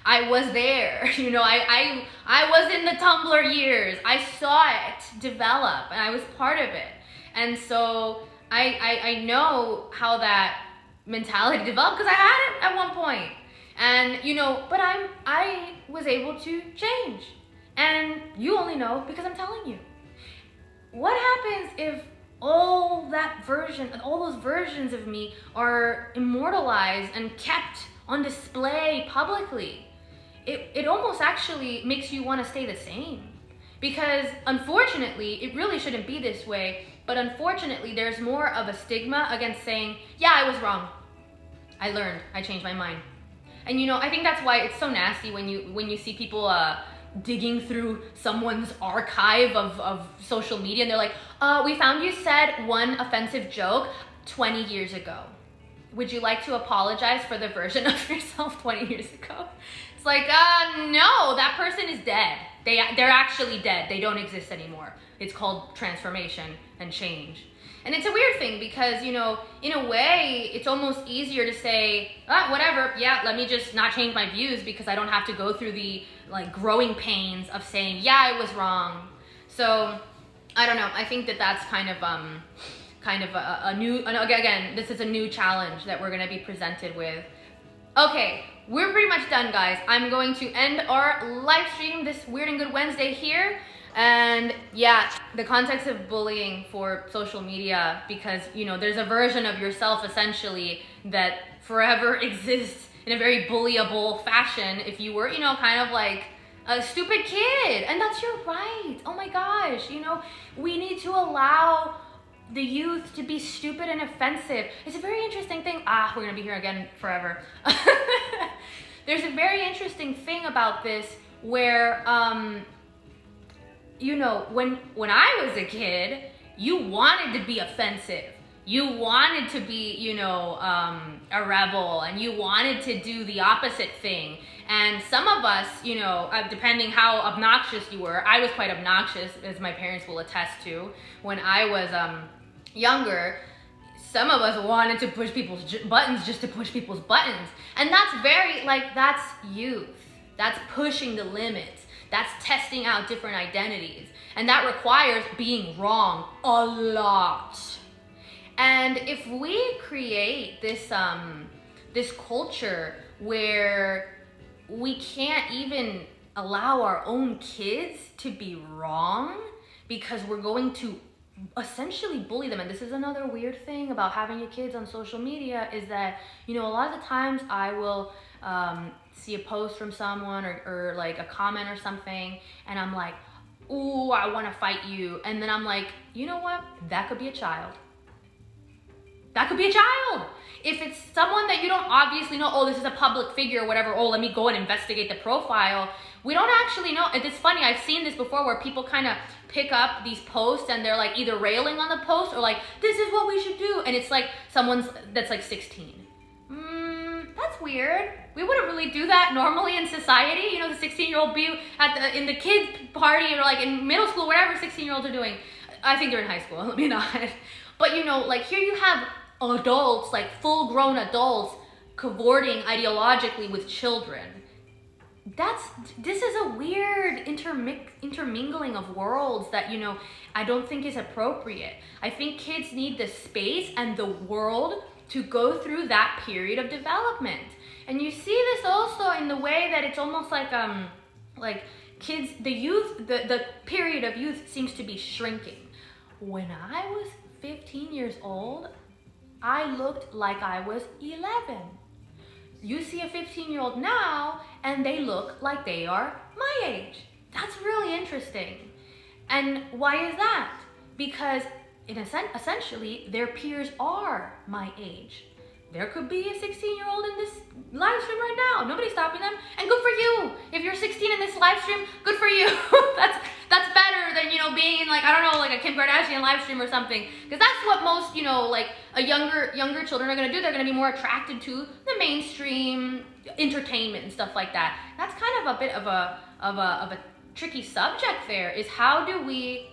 I was there. You know, I was in the Tumblr years. I saw it develop, and I was part of it. And so I know how that mentality developed, because I had it at one point. And, you know, but I was able to change. And you only know because I'm telling you. What happens if all those versions of me are immortalized and kept on display publicly? It almost actually makes you want to stay the same. Because unfortunately, it really shouldn't be this way, but unfortunately there's more of a stigma against saying, yeah, I was wrong. I learned, I changed my mind. And you know, I think that's why it's so nasty when you see people digging through someone's archive of social media, and they're like, we found you said one offensive joke 20 years ago. Would you like to apologize for the version of yourself 20 years ago? It's like, no, that person is dead. They're actually dead. They don't exist anymore. It's called transformation and change. And it's a weird thing because, you know, in a way, it's almost easier to say, whatever, yeah, let me just not change my views because I don't have to go through the like growing pains of saying, yeah, I was wrong. So, I don't know. I think that that's kind of a new, again, this is a new challenge that we're going to be presented with. Okay, we're pretty much done, guys. I'm going to end our live stream, this Weird and Good Wednesday here. And yeah, the context of bullying for social media, because, you know, there's a version of yourself essentially that forever exists in a very bullyable fashion if you were, you know, kind of like a stupid kid. And that's your right. Oh my gosh, you know, we need to allow the youth to be stupid and offensive. It's a very interesting thing. We're gonna be here again forever. There's a very interesting thing about this where, you know, when I was a kid, you wanted to be offensive. You wanted to be, you know, a rebel, and you wanted to do the opposite thing. And some of us, you know, depending how obnoxious you were, I was quite obnoxious, as my parents will attest to. When I was younger, some of us wanted to push people's buttons just to push people's buttons. And that's very, like, that's youth. That's pushing the limits. That's testing out different identities. And that requires being wrong a lot. And if we create this this culture where we can't even allow our own kids to be wrong because we're going to essentially bully them. And this is another weird thing about having your kids on social media, is that, you know, a lot of the times I will see a post from someone or like a comment or something, and I'm like, ooh, I want to fight you. And then I'm like, you know what? That could be a child. That could be a child. If it's someone that you don't obviously know, oh, this is a public figure or whatever, oh, let me go and investigate the profile. We don't actually know. It's funny, I've seen this before where people kind of pick up these posts and they're like either railing on the post or like, this is what we should do. And it's like someone's that's like 16. That's weird. We wouldn't really do that normally in society. You know, the 16-year-old be in the kids party or like in middle school, whatever 16-year-olds are doing. I think they're in high school, let me not. But you know, like here you have adults, like full-grown adults, cavorting ideologically with children. This is a weird intermingling of worlds that, you know, I don't think is appropriate. I think kids need the space and the world to go through that period of development. And you see this also in the way that it's almost like kids, the youth, the period of youth seems to be shrinking. When I was 15 years old, I looked like I was 11. You see a 15-year-old now, and they look like they are my age. That's really interesting. And why is that? Because essentially, their peers are my age. There could be a 16-year-old in this live stream right now. Nobody's stopping them. And good for you. If you're 16 in this live stream, good for you. That's better than, you know, being in like, I don't know, like a Kim Kardashian live stream or something. Because that's what most, you know, like a younger children are going to do. They're going to be more attracted to the mainstream entertainment and stuff like that. That's kind of a bit of a tricky subject there, is how do we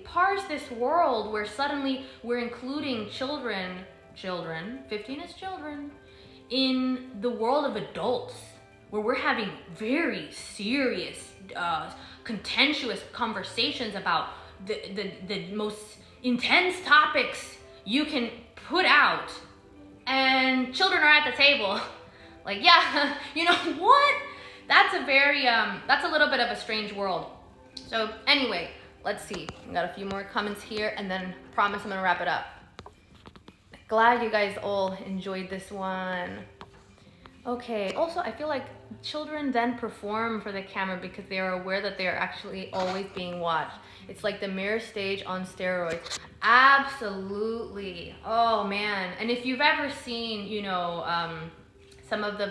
parse this world where suddenly we're including children, 15 is children, in the world of adults, where we're having very serious, contentious conversations about the most intense topics you can put out, and children are at the table. Like, yeah, you know what? That's a very, that's a little bit of a strange world. So anyway, let's see. I got a few more comments here, and then promise I'm gonna wrap it up. Glad you guys all enjoyed this one. Okay, also I feel like children then perform for the camera because they are aware that they are actually always being watched. It's like the mirror stage on steroids. Absolutely. Oh man. And if you've ever seen, you know, some of the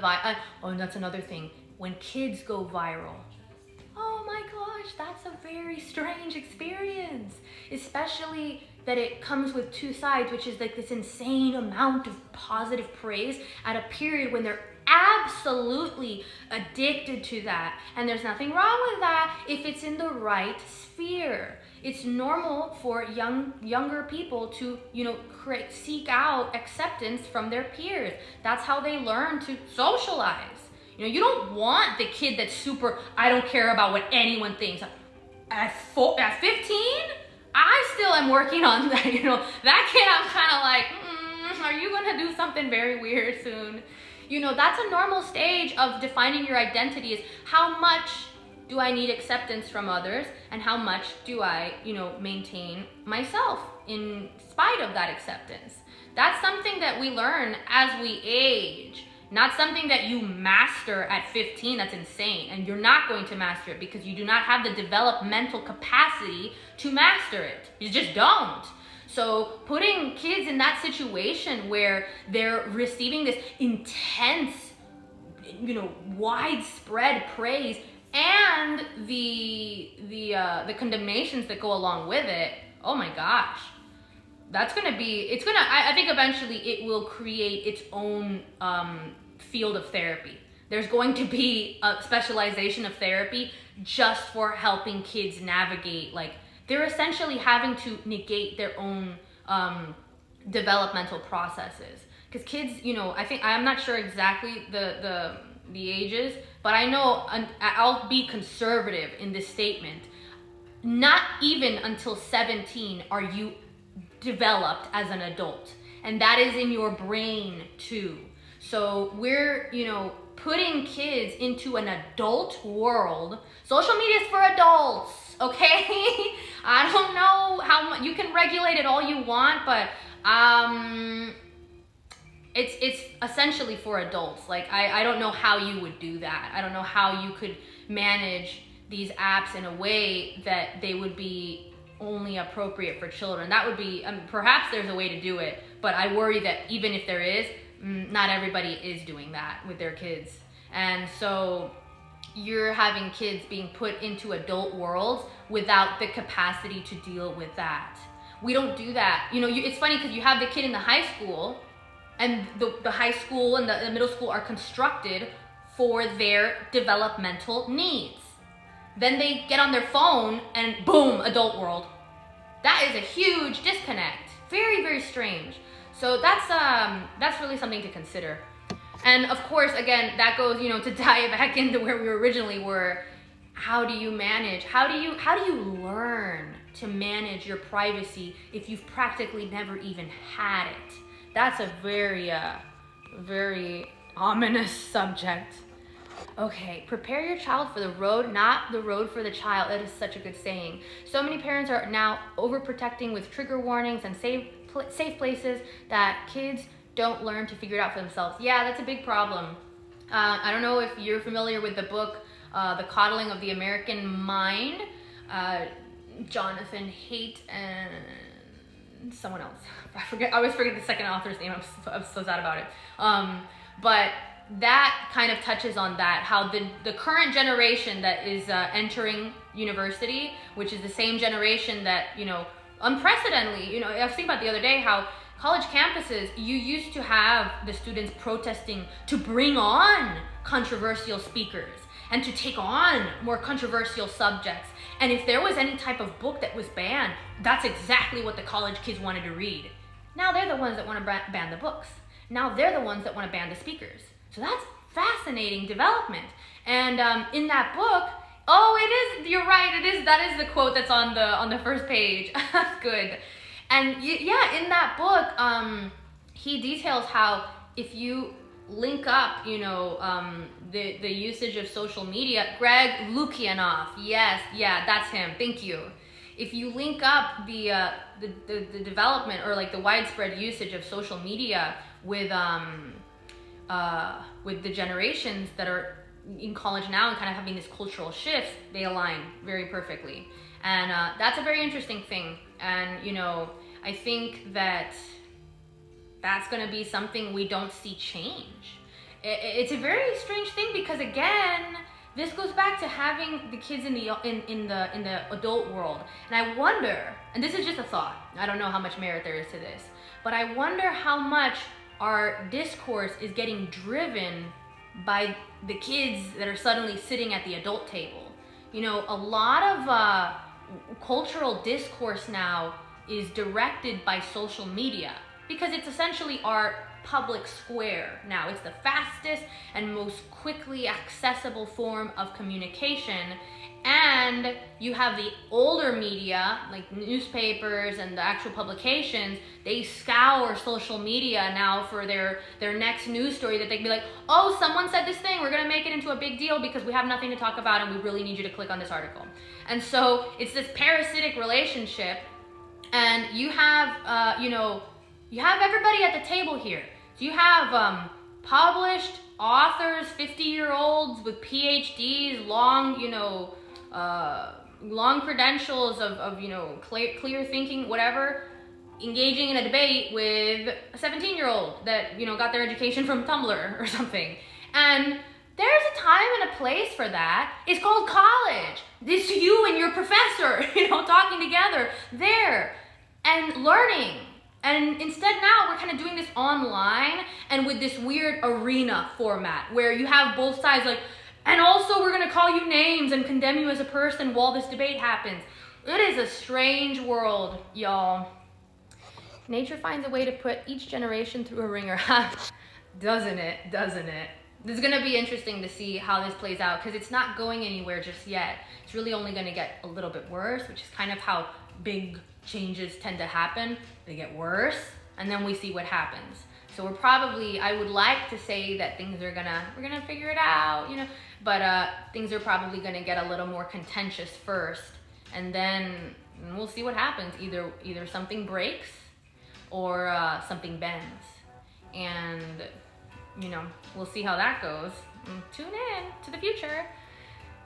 oh, and that's another thing. When kids go viral, gosh, that's a very strange experience. Especially that it comes with two sides, which is like this insane amount of positive praise at a period when they're absolutely addicted to that. And there's nothing wrong with that if it's in the right sphere. It's normal for younger people to, seek out acceptance from their peers. That's how they learn to socialize. You don't want the kid that's super, I don't care about what anyone thinks. At 15, I still am working on that. That kid, I'm kind of like, are you going to do something very weird soon? That's a normal stage of defining your identity, is how much do I need acceptance from others and how much do I, maintain myself in spite of that acceptance. That's something that we learn as we age. Not something that you master at 15. That's insane. And you're not going to master it because you do not have the developmental capacity to master it. You just don't. So putting kids in that situation where they're receiving this intense, widespread praise and the condemnations that go along with it, oh my gosh. I think eventually it will create its own field of therapy. There's going to be a specialization of therapy just for helping kids navigate, they're essentially having to negate their own developmental processes. Because kids, I'm not sure exactly the ages, but I know, I'll be conservative in this statement, not even until 17 are you developed as an adult, and that is in your brain too. So we're putting kids into an adult world. Social media is for adults, okay? I don't know how much you can regulate it all you want, but it's essentially for adults. I don't know how you would do that. I don't know how you could manage these apps in a way that they would be only appropriate for children. That would be, perhaps there's a way to do it, but I worry that even if there is, not everybody is doing that with their kids. And so you're having kids being put into adult worlds without the capacity to deal with that. We don't do that. It's funny because you have the kid in the high school, and the high school and the middle school are constructed for their developmental needs. Then they get on their phone and boom, adult world. That is a huge disconnect. Very, very strange. So that's really something to consider. And of course, again, that goes, to tie it back into where we originally were. How do you manage? How do you learn to manage your privacy if you've practically never even had it? That's a very, very ominous subject. Okay, prepare your child for the road, not the road for the child. That is such a good saying. So many parents are now overprotecting with trigger warnings and safe places that kids don't learn to figure it out for themselves. Yeah, that's a big problem. I don't know if you're familiar with the book, The Coddling of the American Mind. Jonathan Haidt and someone else. I always forget the second author's name. I'm so sad about it. But that kind of touches on that, how the current generation that is entering university, which is the same generation that, unprecedentedly, I was thinking about the other day how college campuses, you used to have the students protesting to bring on controversial speakers and to take on more controversial subjects. And if there was any type of book that was banned, that's exactly what the college kids wanted to read. Now they're the ones that want to ban the books. Now they're the ones that want to ban the speakers. So that's fascinating development. And in that book, it is, you're right, that is the quote that's on the first page. That's good. And yeah, in that book, he details how if you link up, the usage of social media, Greg Lukianoff, yes, yeah, that's him, thank you. If you link up the development or the widespread usage of social media with the generations that are in college now and kind of having this cultural shift, they align very perfectly. And that's a very interesting thing. And, I think that's going to be something we don't see change. It's a very strange thing because, again, this goes back to having the kids in the adult world. And I wonder, and this is just a thought, I don't know how much merit there is to this, but I wonder how much our discourse is getting driven by the kids that are suddenly sitting at the adult table. You know, a lot of cultural discourse now is directed by social media because it's essentially our public square now. It's the fastest and most quickly accessible form of communication. And you have the older media, like newspapers and the actual publications, they scour social media now for their next news story that they can be like, oh, someone said this thing, we're gonna make it into a big deal because we have nothing to talk about and we really need you to click on this article. And so it's this parasitic relationship, and you have, you have everybody at the table here. So you have published authors, 50-year-olds with PhDs, long credentials of clear thinking, whatever, engaging in a debate with a 17-year-old that, got their education from Tumblr or something. And there's a time and a place for that. It's called college. It's you and your professor, talking together there and learning. And instead now we're kind of doing this online and with this weird arena format where you have both sides like, and also we're gonna call you names and condemn you as a person while this debate happens. It is a strange world, y'all. Nature finds a way to put each generation through a ringer. Doesn't it? It's gonna be interesting to see how this plays out because it's not going anywhere just yet. It's really only gonna get a little bit worse, which is kind of how big changes tend to happen. They get worse and then we see what happens. So we're probably, I would like to say that we're gonna figure it out, but things are probably gonna get a little more contentious first, and then we'll see what happens. Either something breaks or something bends, and we'll see how that goes. Tune in to the future.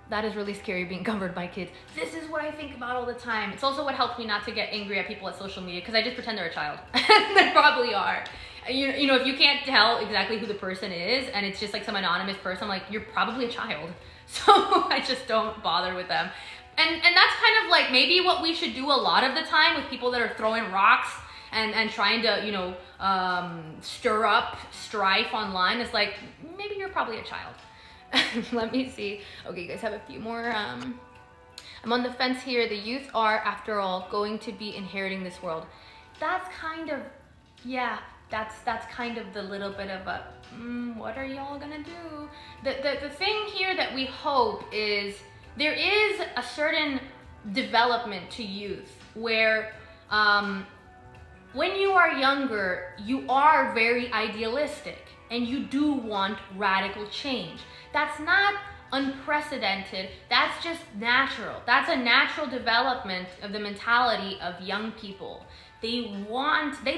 That is really scary, being covered by kids. This is what I think about all the time. It's also what helps me not to get angry at people at social media because I just pretend they're a child. They probably are. If you can't tell exactly who the person is and it's just like some anonymous person, I'm like, you're probably a child. So I just don't bother with them. And that's kind of like maybe what we should do a lot of the time with people that are throwing rocks and trying to, stir up strife online. It's like, maybe you're probably a child. Let me see. Okay, you guys have a few more. I'm on the fence here. The youth are, after all, going to be inheriting this world. That's kind of, that's kind of the little bit of a, what are y'all gonna do? The thing here that we hope is there is a certain development to youth where when you are younger, you are very idealistic and you do want radical change. That's not unprecedented, that's just natural. That's a natural development of the mentality of young people. They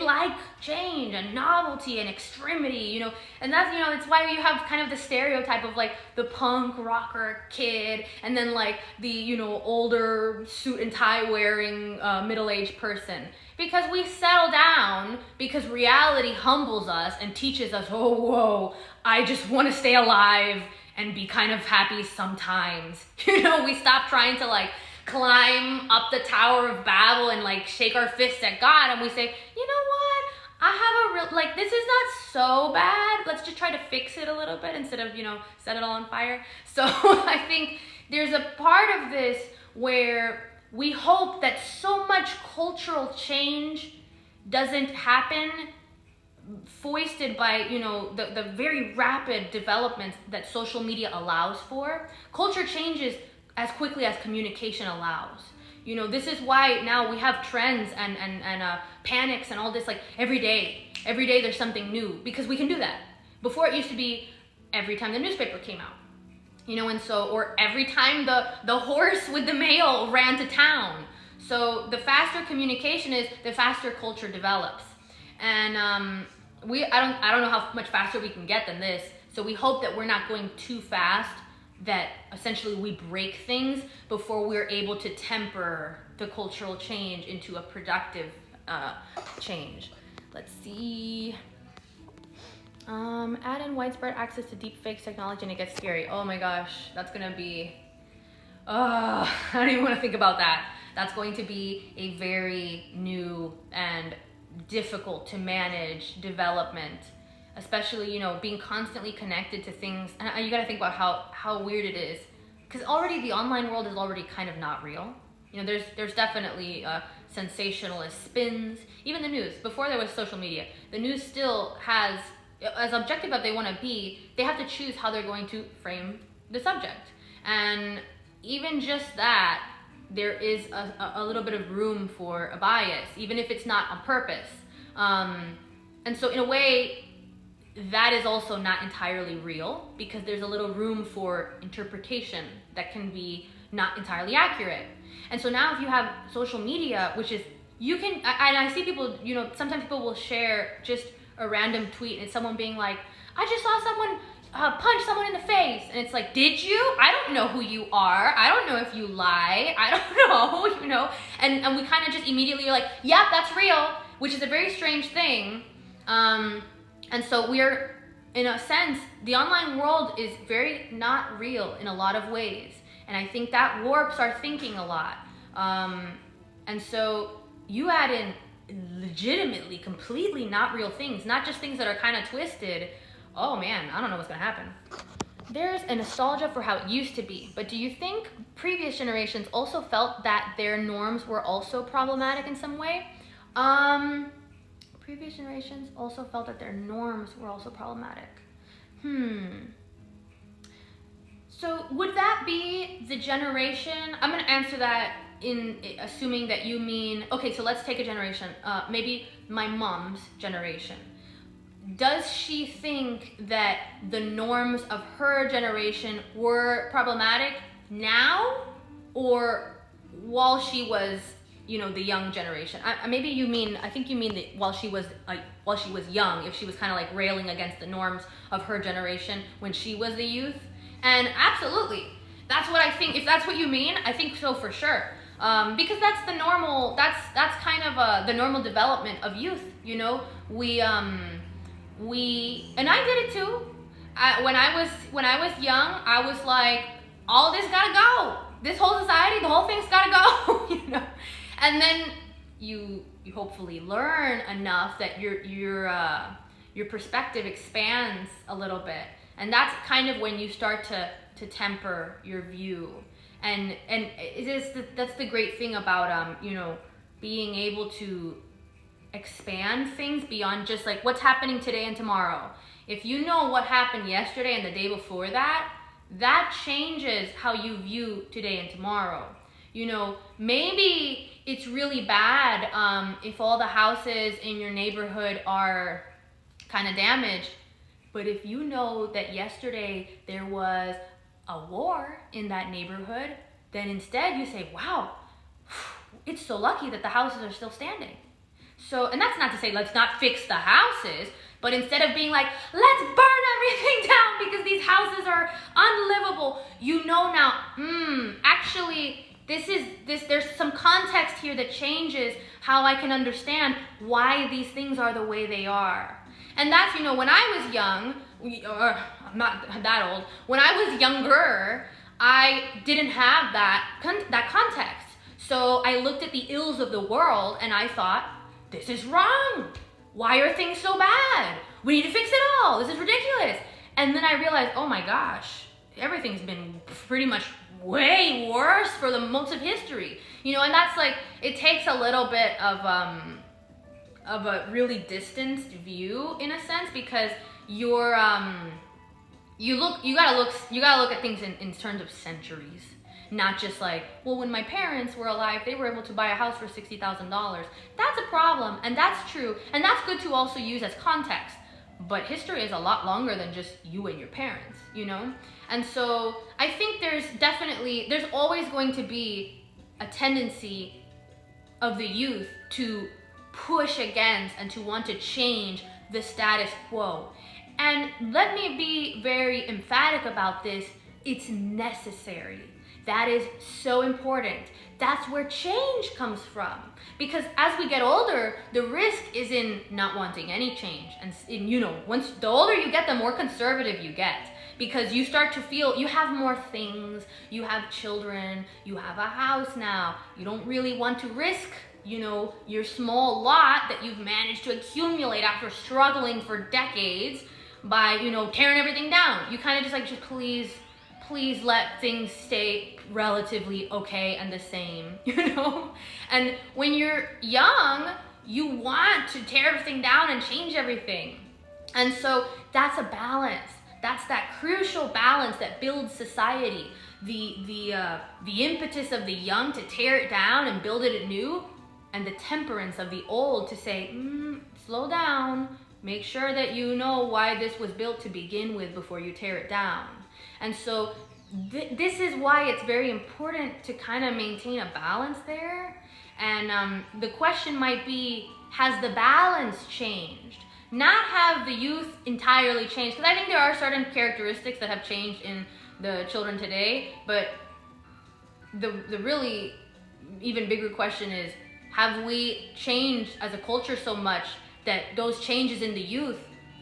like change and novelty and extremity, and that's, it's why you have kind of the stereotype of like the punk rocker kid and then like the, older suit and tie wearing middle-aged person. Because we settle down because reality humbles us and teaches us, oh, whoa, I just want to stay alive and be kind of happy sometimes. We stop trying to like climb up the Tower of Babel and like shake our fists at God, and we say, you know what? I have a this is not so bad. Let's just try to fix it a little bit instead of, set it all on fire. So I think there's a part of this where we hope that so much cultural change doesn't happen foisted by, the very rapid developments that social media allows for. Culture changes as quickly as communication allows. This is why now we have trends and panics and all this, like every day there's something new, because we can do that. Before it used to be every time the newspaper came out, or every time the horse with the mail ran to town. So the faster communication is, the faster culture develops. And I don't know how much faster we can get than this. So we hope that we're not going too fast, that essentially we break things before we're able to temper the cultural change into a productive change. Let's see. Add in widespread access to deepfakes technology and it gets scary. Oh my gosh, that's gonna be, I don't even want to think about that. That's going to be a very new and difficult to manage development, especially, being constantly connected to things. And you gotta think about how weird it is. Because already the online world is already kind of not real. There's definitely sensationalist spins. Even the news, before there was social media, the news still has, as objective as they want to be, they have to choose how they're going to frame the subject. And even just that, there is a little bit of room for a bias, even if it's not on purpose. And so in a way, that is also not entirely real, because there's a little room for interpretation that can be not entirely accurate. And so now if you have social media, which is, and I see people, sometimes people will share just a random tweet and someone being like, I just saw someone punch someone in the face. And it's like, did you? I don't know who you are. I don't know if you lie. I don't know, And we kind of just immediately are like, yep, that's real, which is a very strange thing. And so we're, in a sense, the online world is very not real in a lot of ways. And I think that warps our thinking a lot. And so you add in legitimately, completely not real things, not just things that are kind of twisted. Oh man, I don't know what's gonna happen. There's a nostalgia for how it used to be, but do you think previous generations also felt that their norms were also problematic in some way? Previous generations also felt that their norms were also problematic. So would that be the generation? I'm gonna answer that in assuming that you mean, okay, so let's take a generation, maybe my mom's generation. Does she think that the norms of her generation were problematic now, or while she was, the young generation? Maybe you mean, I think you mean that while she was young, if she was kind of like railing against the norms of her generation when she was the youth. And absolutely, that's what I think. If that's what you mean, I think so for sure. Because that's the normal, that's kind of the normal development of youth. And I did it too. When I was young, I was like, all this gotta go. This whole society, the whole thing's gotta go. And then you hopefully learn enough that your perspective expands a little bit, and that's kind of when you start to temper your view. And that's the great thing about being able to expand things beyond just like what's happening today and tomorrow. If you know what happened yesterday and the day before that, that changes how you view today and tomorrow. Maybe it's really bad if all the houses in your neighborhood are kind of damaged, but if you know that yesterday there was a war in that neighborhood, then instead you say, wow, it's so lucky that the houses are still standing. So, and that's not to say let's not fix the houses, but instead of being like, let's burn everything down because these houses are unlivable, now, actually, there's some context here that changes how I can understand why these things are the way they are. And that's, when I was young, or I'm not that old, when I was younger, I didn't have that context. So I looked at the ills of the world and I thought, this is wrong. Why are things so bad? We need to fix it all. This is ridiculous. And then I realized, oh my gosh, everything's been pretty much way worse for the most of history. And that's like, it takes a little bit of a really distanced view in a sense, because you gotta look at things in terms of centuries. Not just like, well, when my parents were alive, they were able to buy a house for $60,000. That's a problem, and that's true, and that's good to also use as context. But history is a lot longer than just you and your parents, And so I think there's always going to be a tendency of the youth to push against and to want to change the status quo. And let me be very emphatic about this. It's necessary. That is so important. That's where change comes from. Because as we get older, the risk is in not wanting any change. And once the older you get, the more conservative you get. Because you start to feel you have more things, you have children, you have a house now. You don't really want to risk, your small lot that you've managed to accumulate after struggling for decades by, tearing everything down. You kind of just please let things stay relatively okay and the same, And when you're young, you want to tear everything down and change everything. And so that's a balance. That's that crucial balance that builds society. The impetus of the young to tear it down and build it anew, and the temperance of the old to say, slow down, make sure that you know why this was built to begin with before you tear it down. And so this is why it's very important to kind of maintain a balance there. And the question might be, has the balance changed? Not have the youth entirely changed, because I think there are certain characteristics that have changed in the children today, but the really even bigger question is, have we changed as a culture so much that those changes in the youth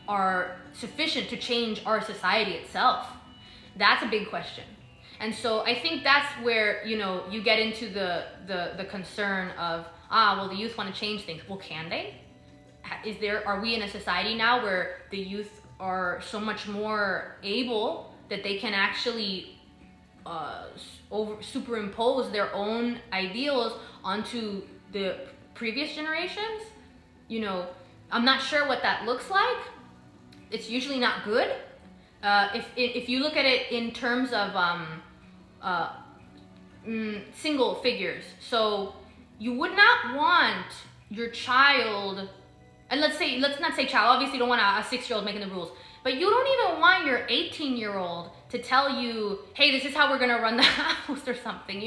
are sufficient to change our society itself? That's a big question. And so I think that's where, you get into the concern of, the youth want to change things. Well, can they? Are we in a society now where the youth are so much more able that they can actually superimpose their own ideals onto the previous generations? I'm not sure what that looks like. It's usually not good. If you look at it in terms of single figures, so you would not want your child, and let's not say child, obviously you don't want a 6-year-old making the rules, but you don't even want your 18-year-old to tell you, hey, this is how we're gonna run the house or something.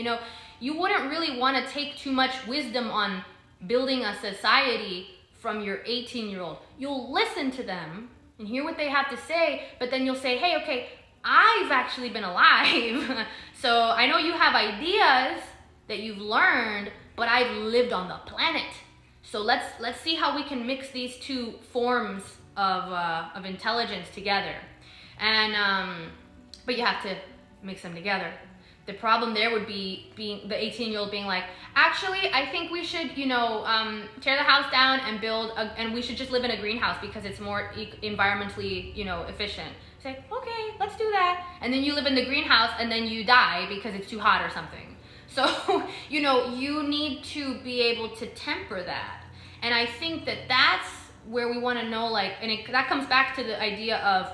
You wouldn't really want to take too much wisdom on building a society from your 18-year-old. You'll listen to them and hear what they have to say, but then you'll say, hey, okay, I've actually been alive. So I know you have ideas that you've learned, but I've lived on the planet. So let's see how we can mix these two forms of intelligence together. And but you have to mix them together. The problem there would be being the 18-year-old being like, actually, I think we should, tear the house down and and we should just live in a greenhouse because it's more environmentally, efficient. Say, okay, let's do that. And then you live in the greenhouse and then you die because it's too hot or something. So, you need to be able to temper that. And I think that that's where we want to know, that comes back to the idea of,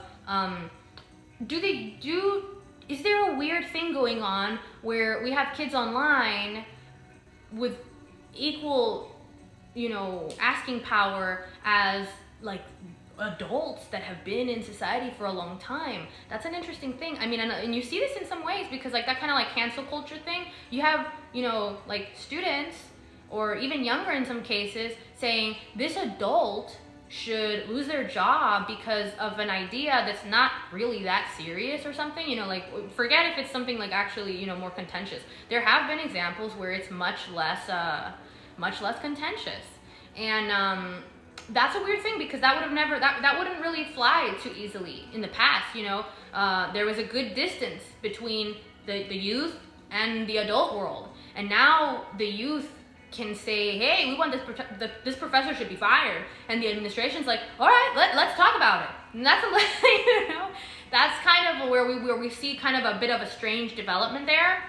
is there a weird thing going on where we have kids online with equal, asking power as adults that have been in society for a long time? That's an interesting thing. I mean, and you see this in some ways because that kind of cancel culture thing. You have, students or even younger in some cases saying this adult should lose their job because of an idea that's not really that serious or something, forget if it's something actually, more contentious. There have been examples where it's much less contentious. And that's a weird thing because that wouldn't really fly too easily in the past, there was a good distance between the youth and the adult world. And now the youth can say, hey, we want this professor should be fired, and the administration's like, all right, let's talk about it. And that's that's kind of where we see kind of a bit of a strange development there.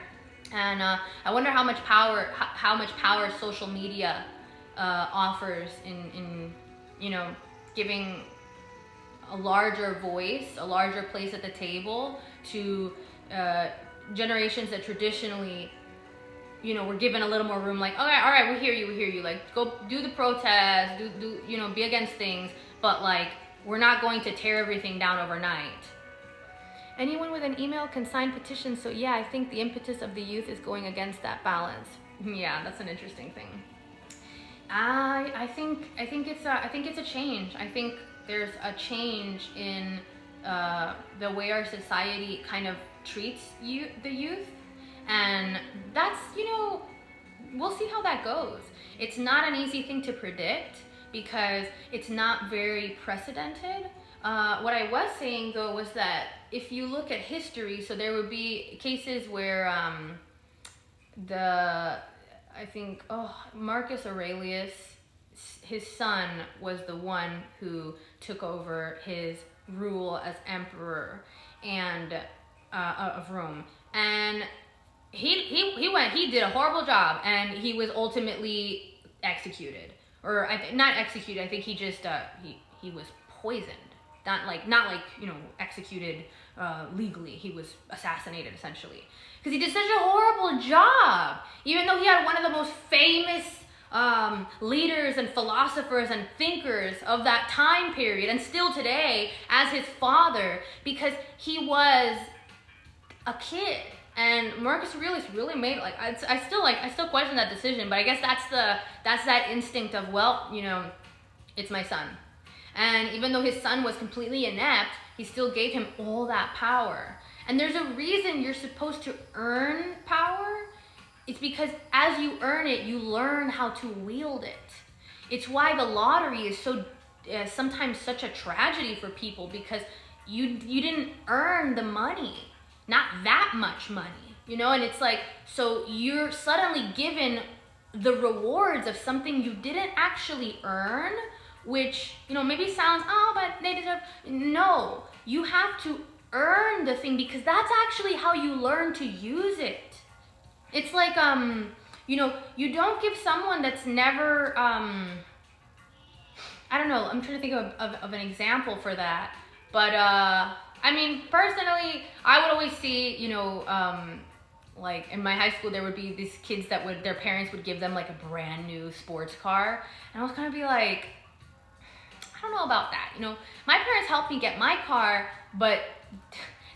And I wonder how much power social media offers in giving a larger voice, a larger place at the table to generations that traditionally we're given a little more room, all right, we hear you, go do the protest, do be against things, but we're not going to tear everything down overnight. Anyone with an email can sign petitions, so yeah, I think the impetus of the youth is going against that balance. Yeah, that's an interesting thing. I think it's a change. I think there's a change in the way our society kind of treats the youth. And that's, we'll see how that goes. It's not an easy thing to predict because it's not very precedented. What I was saying though was that if you look at history, so there would be cases where Marcus Aurelius, his son was the one who took over his rule as emperor and of Rome, and he did a horrible job, and he was ultimately executed, or not executed. I think he just he was poisoned, not like executed legally. He was assassinated essentially because he did such a horrible job, even though he had one of the most famous leaders and philosophers and thinkers of that time period, and still today, as his father, because he was a kid. And Marcus Aurelius really made, like, I still question that decision, but I guess that's that instinct of, well, it's my son. And even though his son was completely inept, he still gave him all that power. And there's a reason you're supposed to earn power. It's because as you earn it, you learn how to wield it. It's why the lottery is so sometimes such a tragedy for people, because you didn't earn the money, not that much money, and it's like, so you're suddenly given the rewards of something you didn't actually earn, which, maybe sounds, oh, but they deserve. No, you have to earn the thing, because that's actually how you learn to use it. It's like, you don't give someone that's never, I don't know, I'm trying to think of an example for that. But, personally, I would always see, like in my high school, there would be these kids that their parents would give them like a brand new sports car. And I was gonna be like, I don't know about that. My parents helped me get my car, but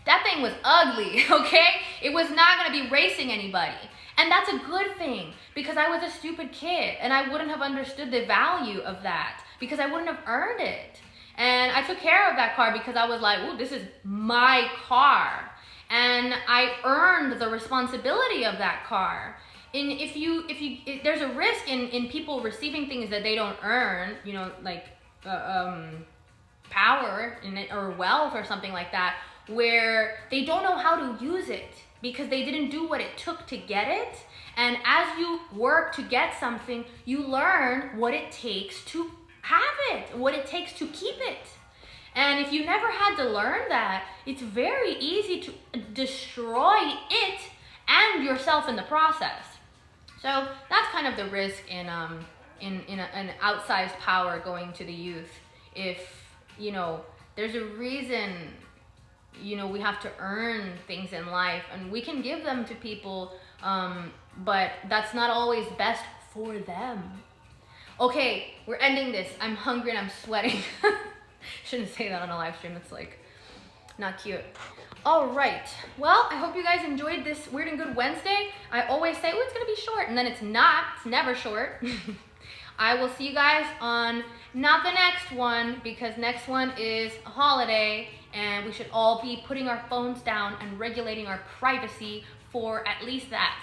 that thing was ugly, okay? It was not gonna be racing anybody. And that's a good thing, because I was a stupid kid and I wouldn't have understood the value of that, because I wouldn't have earned it. And I took care of that car because I was like, ooh, this is my car. And I earned the responsibility of that car. And if there's a risk in people receiving things that they don't earn, like power or wealth or something like that, where they don't know how to use it because they didn't do what it took to get it. And as you work to get something, you learn what it takes to have it, what it takes to keep it. And if you never had to learn that, it's very easy to destroy it and yourself in the process. So that's kind of the risk in an outsized power going to the youth. If, there's a reason, we have to earn things in life, and we can give them to people, but that's not always best for them. Okay, we're ending this. I'm hungry and I'm sweating. Shouldn't say that on a live stream. It's like not cute. All right. Well, I hope you guys enjoyed this Weird and Good Wednesday. I always say, oh, it's going to be short, and then it's not. It's never short. I will see you guys on not the next one, because next one is a holiday, and we should all be putting our phones down and regulating our privacy for at least that.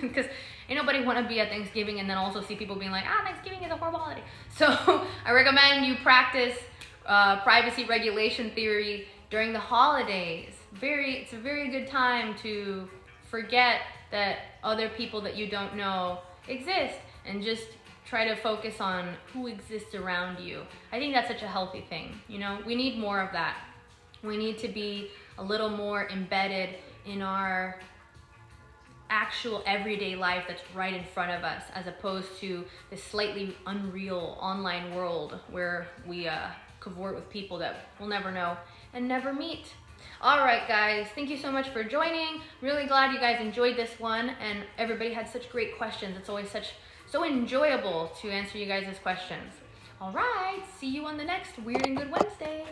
Because ain't nobody want to be at Thanksgiving and then also see people being like, Thanksgiving is a horrible holiday. So I recommend you practice privacy regulation theory during the holidays. It's a very good time to forget that other people that you don't know exist, and just try to focus on who exists around you. I think that's such a healthy thing. We need more of that. We need to be a little more embedded in our actual everyday life that's right in front of us, as opposed to this slightly unreal online world where we cavort with people that we'll never know and never meet. All right, guys, thank you so much for joining. Really glad you guys enjoyed this one, and everybody had such great questions. It's always so enjoyable to answer you guys' questions. All right, see you on the next Weird and Good Wednesday.